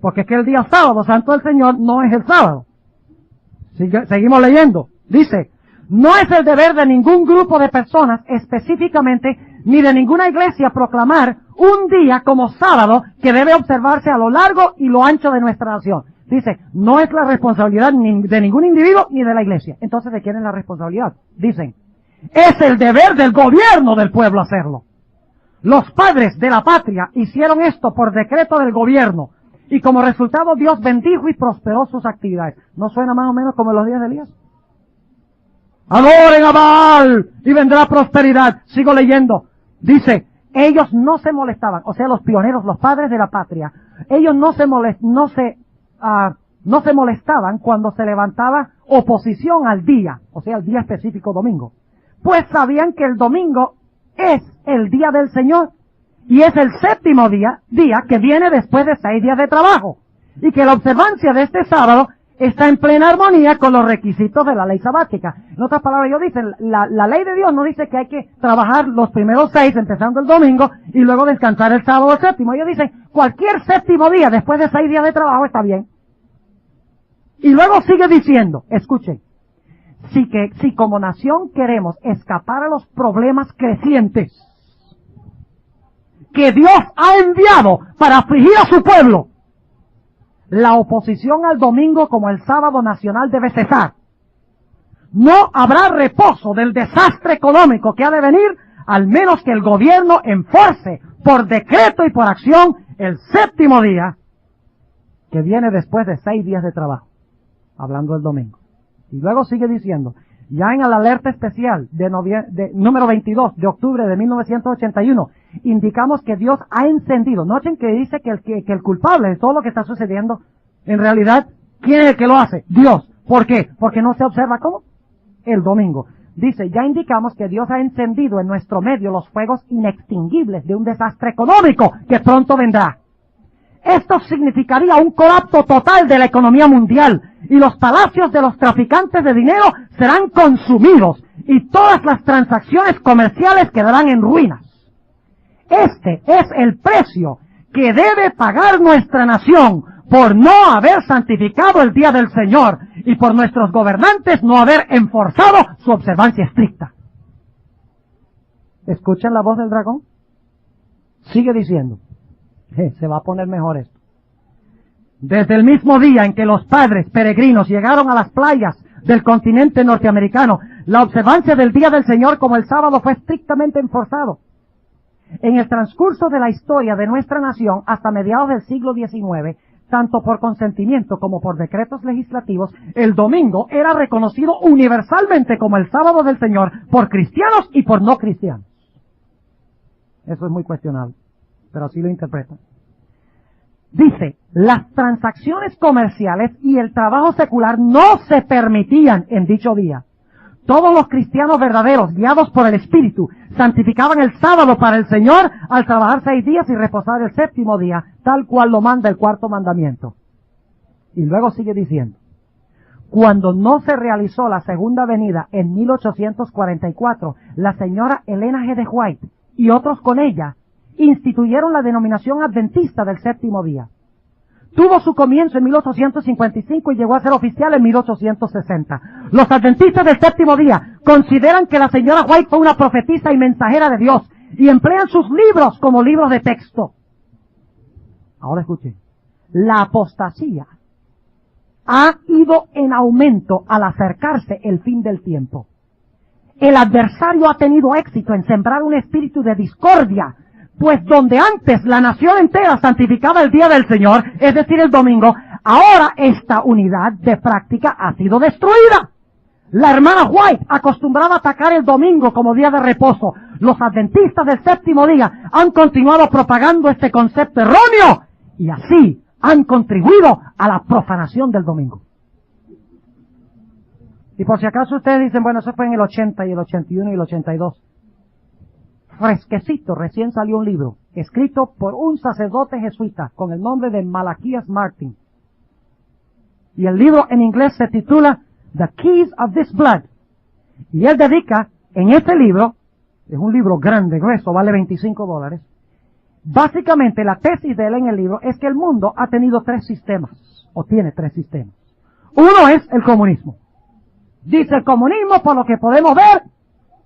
porque es que el día sábado santo del Señor no es el sábado. Seguimos leyendo. Dice: no es el deber de ningún grupo de personas específicamente, ni de ninguna iglesia, proclamar un día como sábado que debe observarse a lo largo y lo ancho de nuestra nación. Dice, no es la responsabilidad ni de ningún individuo ni de la iglesia. Entonces, ¿de quién es la responsabilidad? Dicen, es el deber del gobierno del pueblo hacerlo. Los padres de la patria hicieron esto por decreto del gobierno, y como resultado Dios bendijo y prosperó sus actividades. ¿No suena más o menos como en los días de Elías? Adoren a Baal y vendrá prosperidad. Sigo leyendo. Dice, ellos no se molestaban, o sea, los pioneros, los padres de la patria, ellos no se molestaban cuando se levantaba oposición al día, o sea, al día específico domingo, pues sabían que el domingo es el día del Señor y es el séptimo día que viene después de 6 días de trabajo, y que la observancia de este sábado está en plena armonía con los requisitos de la ley sabática. En otras palabras, ellos dicen, la ley de Dios no dice que hay que trabajar los primeros 6, empezando el domingo, y luego descansar el sábado séptimo. Ellos dicen, cualquier séptimo día después de 6 días de trabajo está bien. Y luego sigue diciendo, escuchen, si como nación queremos escapar a los problemas crecientes que Dios ha enviado para afligir a su pueblo, la oposición al domingo como el sábado nacional debe cesar. No habrá reposo del desastre económico que ha de venir, al menos que el gobierno enforce por decreto y por acción el séptimo día que viene después de 6 días de trabajo, hablando del domingo. Y luego sigue diciendo, ya en la alerta especial de número 22 de octubre de 1981, indicamos que Dios ha encendido. Noten que dice que el culpable de todo lo que está sucediendo, en realidad, ¿quién es el que lo hace? Dios. ¿Por qué? Porque no se observa ¿cómo? El domingo. Dice, ya indicamos que Dios ha encendido en nuestro medio los fuegos inextinguibles de un desastre económico que pronto vendrá. Esto significaría un colapso total de la economía mundial y los palacios de los traficantes de dinero serán consumidos y todas las transacciones comerciales quedarán en ruinas. Este es el precio que debe pagar nuestra nación por no haber santificado el día del Señor y por nuestros gobernantes no haber enforzado su observancia estricta. ¿Escuchan la voz del dragón? Sigue diciendo. Se va a poner mejor esto. Desde el mismo día en que los padres peregrinos llegaron a las playas del continente norteamericano, la observancia del día del Señor como el sábado fue estrictamente enforzado. En el transcurso de la historia de nuestra nación hasta mediados del siglo XIX, tanto por consentimiento como por decretos legislativos, el domingo era reconocido universalmente como el sábado del Señor por cristianos y por no cristianos. Eso es muy cuestionable, pero así lo interpretan. Dice, las transacciones comerciales y el trabajo secular no se permitían en dicho día. Todos los cristianos verdaderos, guiados por el Espíritu, santificaban el sábado para el Señor al trabajar 6 días y reposar el 7º día, tal cual lo manda el 4º mandamiento. Y luego sigue diciendo, cuando no se realizó la segunda venida en 1844, la señora Elena G. de White y otros con ella instituyeron la denominación adventista del 7º día. Tuvo su comienzo en 1855 y llegó a ser oficial en 1860. Los adventistas del 7º día consideran que la señora White fue una profetisa y mensajera de Dios y emplean sus libros como libros de texto. Ahora escuchen. La apostasía ha ido en aumento al acercarse el fin del tiempo. El adversario ha tenido éxito en sembrar un espíritu de discordia, pues donde antes la nación entera santificaba el día del Señor, es decir, el domingo, ahora esta unidad de práctica ha sido destruida. La hermana White acostumbraba a atacar el domingo como día de reposo. Los adventistas del 7º día han continuado propagando este concepto erróneo y así han contribuido a la profanación del domingo. Y por si acaso ustedes dicen, bueno, eso fue en el 80 y el 81 y el 82. Fresquecito, recién salió un libro, escrito por un sacerdote jesuita, con el nombre de Malaquías Martin. Y el libro en inglés se titula The Keys of This Blood. Y él dedica, en este libro, es un libro grande, grueso, vale $25, básicamente la tesis de él en el libro es que el mundo ha tenido 3 sistemas, o tiene 3 sistemas. Uno es el comunismo. Dice el comunismo, por lo que podemos ver,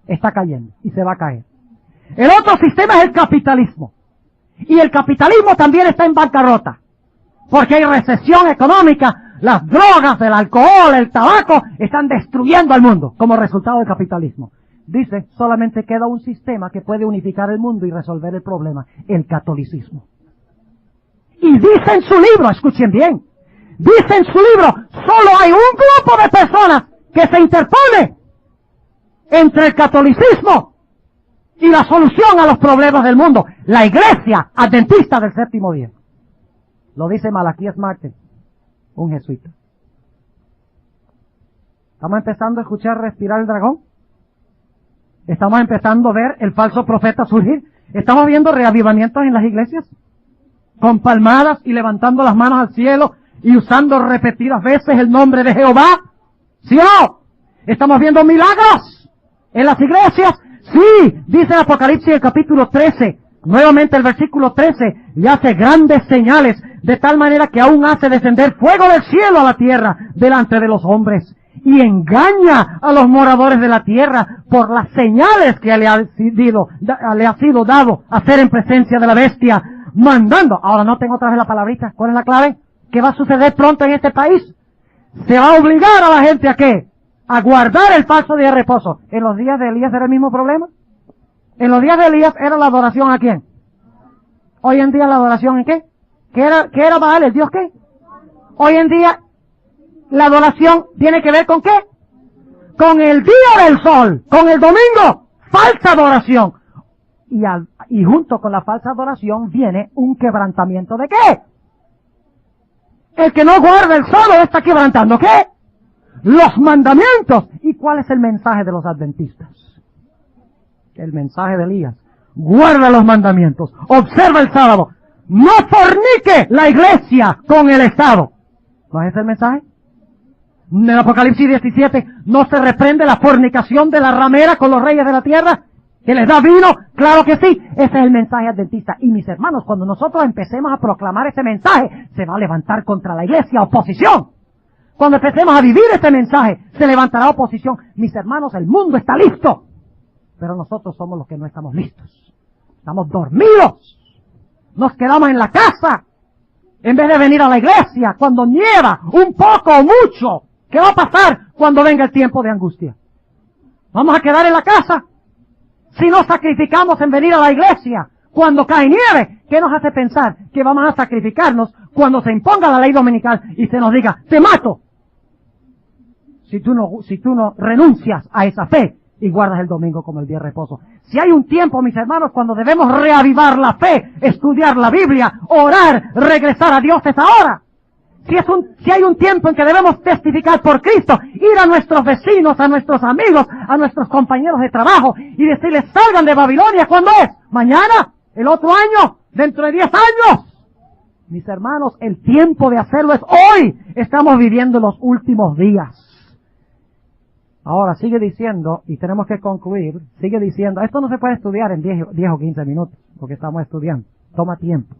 está cayendo, y se va a caer. El otro sistema es el capitalismo. Y el capitalismo también está en bancarrota. Porque hay recesión económica, las drogas, el alcohol, el tabaco, están destruyendo al mundo como resultado del capitalismo. Dice, solamente queda un sistema que puede unificar el mundo y resolver el problema, el catolicismo. Y dice en su libro, escuchen bien, dice en su libro, solo hay un grupo de personas que se interpone entre el catolicismo y la solución a los problemas del mundo, la iglesia adventista del 7º día. Lo dice Malaquías Martin, un jesuita. Estamos empezando a escuchar respirar el dragón. Estamos empezando a ver el falso profeta surgir. Estamos viendo reavivamientos en las iglesias, con palmadas y levantando las manos al cielo y usando repetidas veces el nombre de Jehová. ¿Sí o no? Estamos viendo milagros en las iglesias. Sí, dice el Apocalipsis el capítulo 13, nuevamente el versículo 13, y hace grandes señales, de tal manera que aún hace descender fuego del cielo a la tierra delante de los hombres, y engaña a los moradores de la tierra por las señales que le ha sido dado hacer en presencia de la bestia, mandando. Ahora noten otra vez la palabrita, ¿cuál es la clave? ¿Qué va a suceder pronto en este país? Se va a obligar a la gente a ¿qué? A guardar el falso día de reposo. ¿En los días de Elías era el mismo problema? En los días de Elías era la adoración ¿a quién? Hoy en día la adoración ¿en qué? ¿Qué era Baal? ¿El Dios qué? Hoy en día la adoración tiene que ver ¿con qué? Con el día del sol, con el domingo. Falsa adoración. Y junto con la falsa adoración viene un quebrantamiento de ¿qué? El que no guarda el sábado está quebrantando ¿qué? Los mandamientos. ¿Y cuál es el mensaje de los adventistas? El mensaje de Elías. Guarda los mandamientos. Observa el sábado. No fornique la iglesia con el Estado. ¿No es ese el mensaje? En el Apocalipsis 17 no se reprende la fornicación de la ramera con los reyes de la tierra, que les da vino. Claro que sí. Ese es el mensaje adventista. Y mis hermanos, cuando nosotros empecemos a proclamar ese mensaje, se va a levantar contra la iglesia oposición. Cuando empecemos a vivir ese mensaje, se levantará oposición. Mis hermanos, el mundo está listo. Pero nosotros somos los que no estamos listos. Estamos dormidos. Nos quedamos en la casa. En vez de venir a la iglesia cuando nieva, un poco o mucho. ¿Qué va a pasar cuando venga el tiempo de angustia? ¿Vamos a quedar en la casa? Si no sacrificamos en venir a la iglesia cuando cae nieve, ¿qué nos hace pensar que vamos a sacrificarnos cuando se imponga la ley dominical y se nos diga, te mato? Si tú no renuncias a esa fe y guardas el domingo como el día de reposo. Si hay un tiempo, mis hermanos, cuando debemos reavivar la fe, estudiar la Biblia, orar, regresar a Dios, es ahora. Si hay un tiempo en que debemos testificar por Cristo, ir a nuestros vecinos, a nuestros amigos, a nuestros compañeros de trabajo y decirles, salgan de Babilonia, ¿cuándo es? ¿Mañana? ¿El otro año? ¿Dentro de 10 años? Mis hermanos, el tiempo de hacerlo es hoy. Estamos viviendo los últimos días. Ahora sigue diciendo, y tenemos que concluir, sigue diciendo, esto no se puede estudiar en 10 o 15 minutos, porque estamos estudiando, toma tiempo.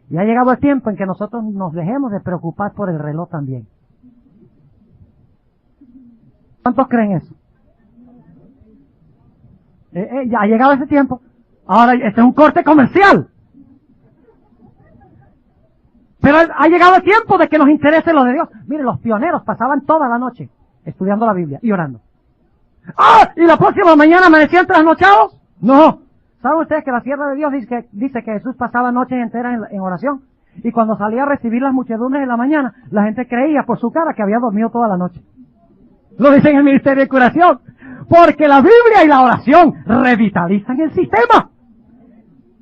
Y ha llegado el tiempo en que nosotros nos dejemos de preocupar por el reloj también. ¿Cuántos creen eso? Ya ha llegado ese tiempo. Ahora, este es un corte comercial. Pero ha llegado el tiempo de que nos interese lo de Dios. Miren, los pioneros pasaban toda la noche estudiando la Biblia y orando. ¡Ah! ¿Y la próxima mañana amanecían trasnochados? No. ¿Saben ustedes que la sierva de Dios dice que Jesús pasaba noches enteras en oración? Y cuando salía a recibir las muchedumbres en la mañana, la gente creía por su cara que había dormido toda la noche. Lo dice en el Ministerio de Curación. Porque la Biblia y la oración revitalizan el sistema.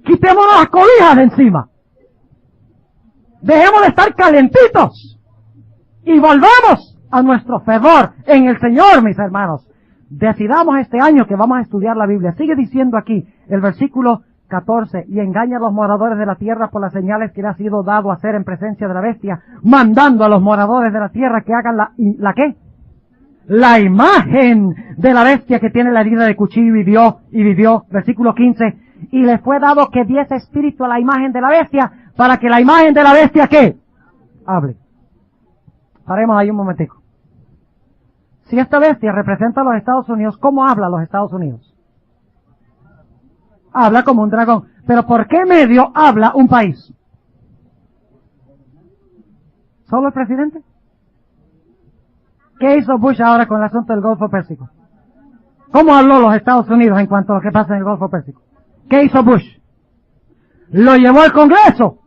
Quitémonos las cobijas de encima. Dejemos de estar calentitos. Y volvamos a nuestro fervor en el Señor, mis hermanos. Decidamos este año que vamos a estudiar la Biblia. Sigue diciendo aquí el versículo 14, y engaña a los moradores de la tierra por las señales que le ha sido dado hacer en presencia de la bestia, mandando a los moradores de la tierra que hagan ¿la qué? La imagen de la bestia que tiene la herida de cuchillo y vivió, versículo 15, y le fue dado que diese espíritu a la imagen de la bestia, para que la imagen de la bestia ¿qué? Hable. Paremos ahí un momentico. Si esta bestia representa a los Estados Unidos, ¿cómo habla los Estados Unidos? Habla como un dragón. ¿Pero por qué medio habla un país? ¿Solo el presidente? ¿Qué hizo Bush ahora con el asunto del Golfo Pérsico? ¿Cómo habló los Estados Unidos en cuanto a lo que pasa en el Golfo Pérsico? ¿Qué hizo Bush? Lo llevó al Congreso.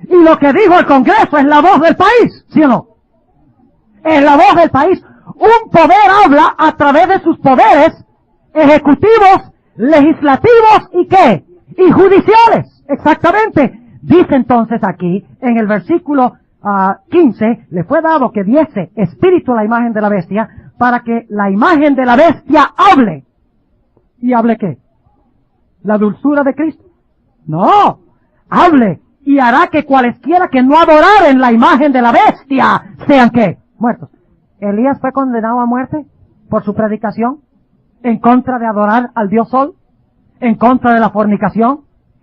Y lo que dijo el Congreso es la voz del país, ¿sí o no? Es la voz del país. Un poder habla a través de sus poderes ejecutivos, legislativos y ¿qué? Y judiciales. Exactamente. Dice entonces aquí, en el versículo 15, le fue dado que diese espíritu a la imagen de la bestia, para que la imagen de la bestia hable. ¿Y hable qué? ¿La dulzura de Cristo? No. Hable. Y hará que cualesquiera que no adoraren la imagen de la bestia sean ¿qué? Muertos. Elías fue condenado a muerte por su predicación en contra de adorar al Dios Sol, en contra de la fornicación,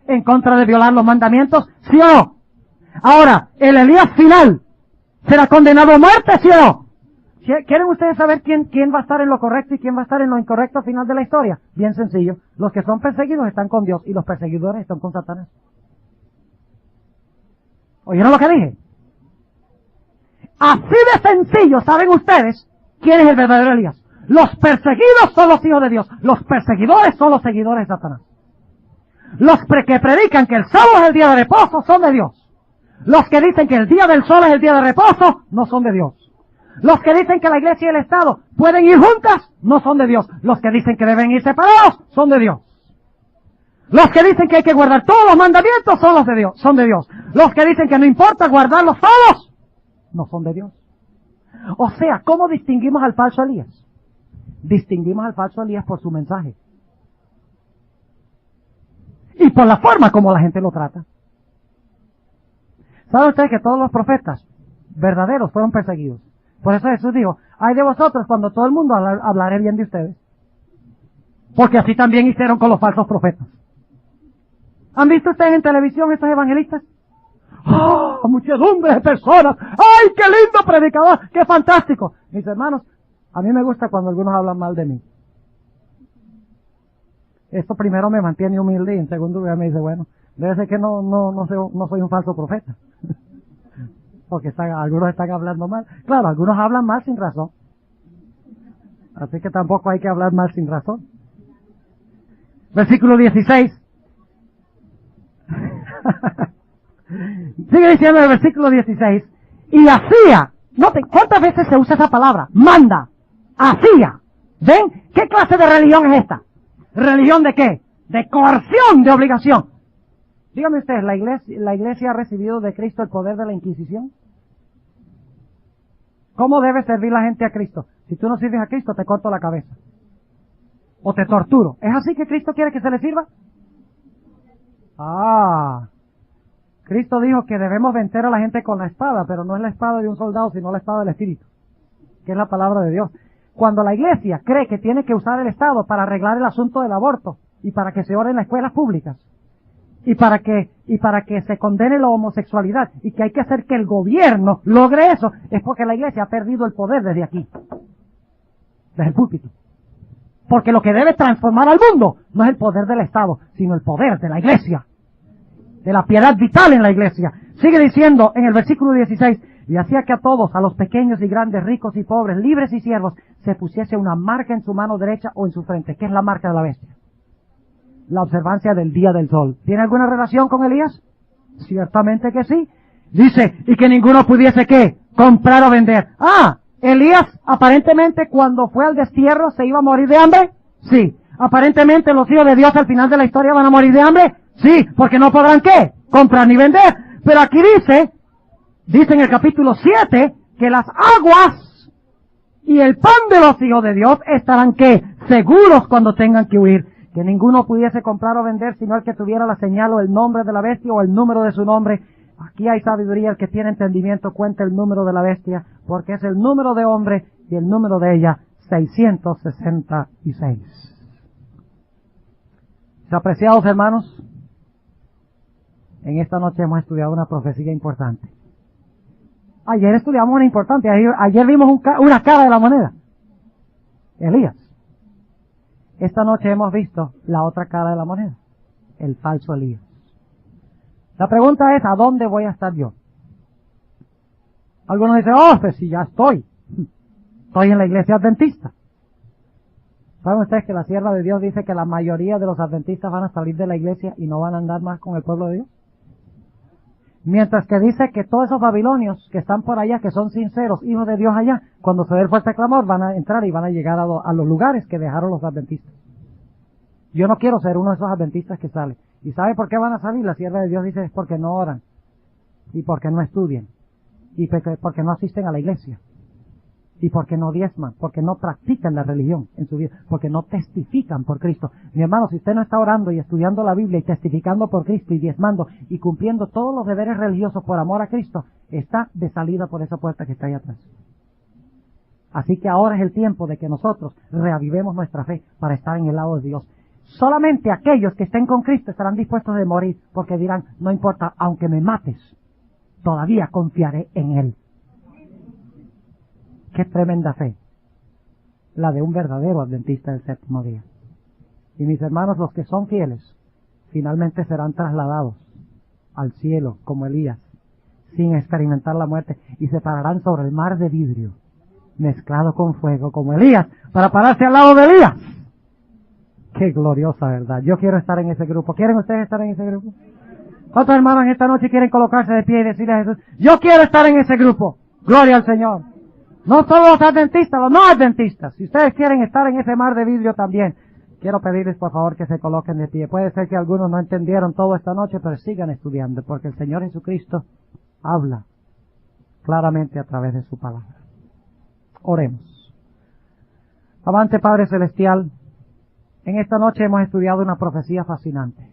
en contra de violar los mandamientos, ¿sí o no? Ahora, el Elías final será condenado a muerte, ¿sí o no? ¿Quieren ustedes saber quién va a estar en lo correcto y quién va a estar en lo incorrecto al final de la historia? Bien sencillo. Los que son perseguidos están con Dios y los perseguidores están con Satanás. ¿Oyeron lo que dije? Así de sencillo, ¿saben ustedes quién es el verdadero Elías? Los perseguidos son los hijos de Dios. Los perseguidores son los seguidores de Satanás. Los que predican que el sábado es el día de reposo son de Dios. Los que dicen que el día del sol es el día de reposo no son de Dios. Los que dicen que la iglesia y el Estado pueden ir juntas no son de Dios. Los que dicen que deben ir separados son de Dios. Los que dicen que hay que guardar todos los mandamientos son los de Dios, son de Dios. Los que dicen que no importa guardarlos todos, no son de Dios. O sea, ¿cómo distinguimos al falso Elías? Distinguimos al falso Elías por su mensaje. Y por la forma como la gente lo trata. ¿Sabe usted que todos los profetas verdaderos fueron perseguidos? Por eso Jesús dijo, ay de vosotros cuando todo el mundo hablaré bien de ustedes. Porque así también hicieron con los falsos profetas. ¿Han visto ustedes en televisión estos evangelistas? ¡Oh, muchedumbre de personas! ¡Ay, qué lindo predicador! ¡Qué fantástico! Mis hermanos, a mí me gusta cuando algunos hablan mal de mí. Esto primero me mantiene humilde y en segundo lugar me dice, bueno, debe ser que no soy un falso profeta. Porque algunos están hablando mal. Claro, algunos hablan mal sin razón. Así que tampoco hay que hablar mal sin razón. Versículo 16. Sigue diciendo el versículo 16. Y hacía. Noten, ¿cuántas veces se usa esa palabra? Manda. Hacía. ¿Ven? ¿Qué clase de religión es esta? ¿Religión de qué? De coerción, de obligación. Dígame ustedes, ¿la iglesia ha recibido de Cristo el poder de la Inquisición? ¿Cómo debe servir la gente a Cristo? Si tú no sirves a Cristo, te corto la cabeza. O te torturo. ¿Es así que Cristo quiere que se le sirva? Cristo dijo que debemos vencer a la gente con la espada, pero no es la espada de un soldado, sino la espada del Espíritu, que es la palabra de Dios. Cuando la iglesia cree que tiene que usar el Estado para arreglar el asunto del aborto, y para que se ore en las escuelas públicas, y para que se condene la homosexualidad, y que hay que hacer que el gobierno logre eso, es porque la iglesia ha perdido el poder desde aquí, desde el púlpito. Porque lo que debe transformar al mundo no es el poder del Estado, sino el poder de la iglesia, de la piedad vital en la iglesia. Sigue diciendo en el versículo 16, y hacía que a todos, a los pequeños y grandes, ricos y pobres, libres y siervos, se pusiese una marca en su mano derecha o en su frente. ¿Qué es la marca de la bestia? La observancia del día del sol. ¿Tiene alguna relación con Elías? Ciertamente que sí. Dice, y que ninguno pudiese, ¿qué? Comprar o vender. Elías, aparentemente, cuando fue al destierro, ¿se iba a morir de hambre? Sí. Aparentemente, los hijos de Dios al final de la historia van a morir de hambre. Sí, porque no podrán, ¿qué? Comprar ni vender. Pero aquí dice en el capítulo 7, que las aguas y el pan de los hijos de Dios estarán, ¿qué? Seguros cuando tengan que huir. Que ninguno pudiese comprar o vender, sino el que tuviera la señal o el nombre de la bestia o el número de su nombre. Aquí hay sabiduría, el que tiene entendimiento cuenta el número de la bestia, porque es el número de hombre y el número de ella, 666. Apreciados hermanos, en esta noche hemos estudiado una profecía importante. Ayer estudiamos una importante, ayer vimos una cara de la moneda, Elías. Esta noche hemos visto la otra cara de la moneda, el falso Elías. La pregunta es, ¿a dónde voy a estar yo? Algunos dicen, pues si ya estoy en la iglesia adventista. ¿Saben ustedes que la sierva de Dios dice que la mayoría de los adventistas van a salir de la iglesia y no van a andar más con el pueblo de Dios? Mientras que dice que todos esos babilonios que están por allá, que son sinceros, hijos de Dios allá, cuando se dé el fuerte clamor van a entrar y van a llegar a los lugares que dejaron los adventistas. Yo no quiero ser uno de esos adventistas que sale. ¿Y sabe por qué van a salir? La sierva de Dios dice es porque no oran, y porque no estudian, y porque no asisten a la iglesia, y porque no diezman, porque no practican la religión en su vida, porque no testifican por Cristo. Mi hermano, si usted no está orando y estudiando la Biblia y testificando por Cristo y diezmando y cumpliendo todos los deberes religiosos por amor a Cristo, está de salida por esa puerta que está ahí atrás. Así que ahora es el tiempo de que nosotros reavivemos nuestra fe para estar en el lado de Dios. Solamente aquellos que estén con Cristo estarán dispuestos a morir, porque dirán, no importa, aunque me mates, todavía confiaré en Él. Qué tremenda fe, la de un verdadero adventista del séptimo día. Y mis hermanos, los que son fieles, finalmente serán trasladados al cielo como Elías, sin experimentar la muerte, y se pararán sobre el mar de vidrio, mezclado con fuego como Elías, para pararse al lado de Elías. Qué gloriosa verdad. Yo quiero estar en ese grupo. ¿Quieren ustedes estar en ese grupo? ¿Cuántos hermanos en esta noche quieren colocarse de pie y decirle a Jesús, yo quiero estar en ese grupo? Gloria al Señor. No solo los adventistas, los no adventistas. Si ustedes quieren estar en ese mar de vidrio también, Quiero pedirles por favor que se coloquen de pie. Puede ser que algunos no entendieron todo esta noche, pero sigan estudiando, porque el Señor Jesucristo habla claramente a través de su palabra. Oremos. Amante Padre Celestial, en esta noche hemos estudiado una profecía fascinante.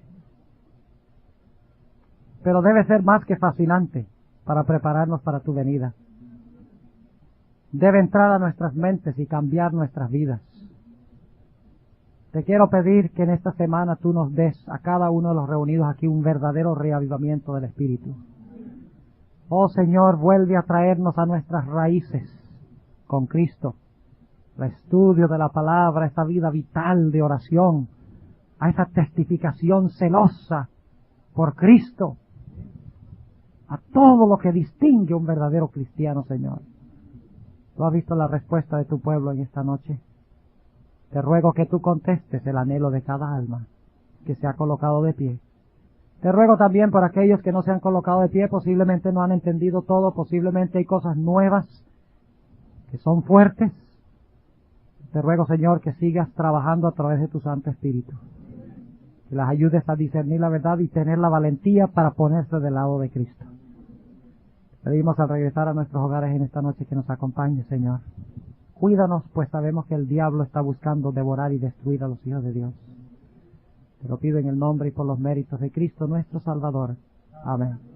Pero debe ser más que fascinante para prepararnos para tu venida. Debe entrar a nuestras mentes y cambiar nuestras vidas. Te quiero pedir que en esta semana tú nos des a cada uno de los reunidos aquí un verdadero reavivamiento del Espíritu. Oh Señor, vuelve a traernos a nuestras raíces con Cristo. El estudio de la palabra, esa vida vital de oración, a esa testificación celosa por Cristo, a todo lo que distingue un verdadero cristiano, Señor. Tú has visto la respuesta de tu pueblo en esta noche. Te ruego que tú contestes el anhelo de cada alma que se ha colocado de pie. Te ruego también por aquellos que no se han colocado de pie, posiblemente no han entendido todo, posiblemente hay cosas nuevas que son fuertes. Te ruego, Señor, que sigas trabajando a través de tu Santo Espíritu. Que las ayudes a discernir la verdad y tener la valentía para ponerse del lado de Cristo. Pedimos al regresar a nuestros hogares en esta noche que nos acompañe, Señor. Cuídanos, pues sabemos que el diablo está buscando devorar y destruir a los hijos de Dios. Te lo pido en el nombre y por los méritos de Cristo nuestro Salvador. Amén.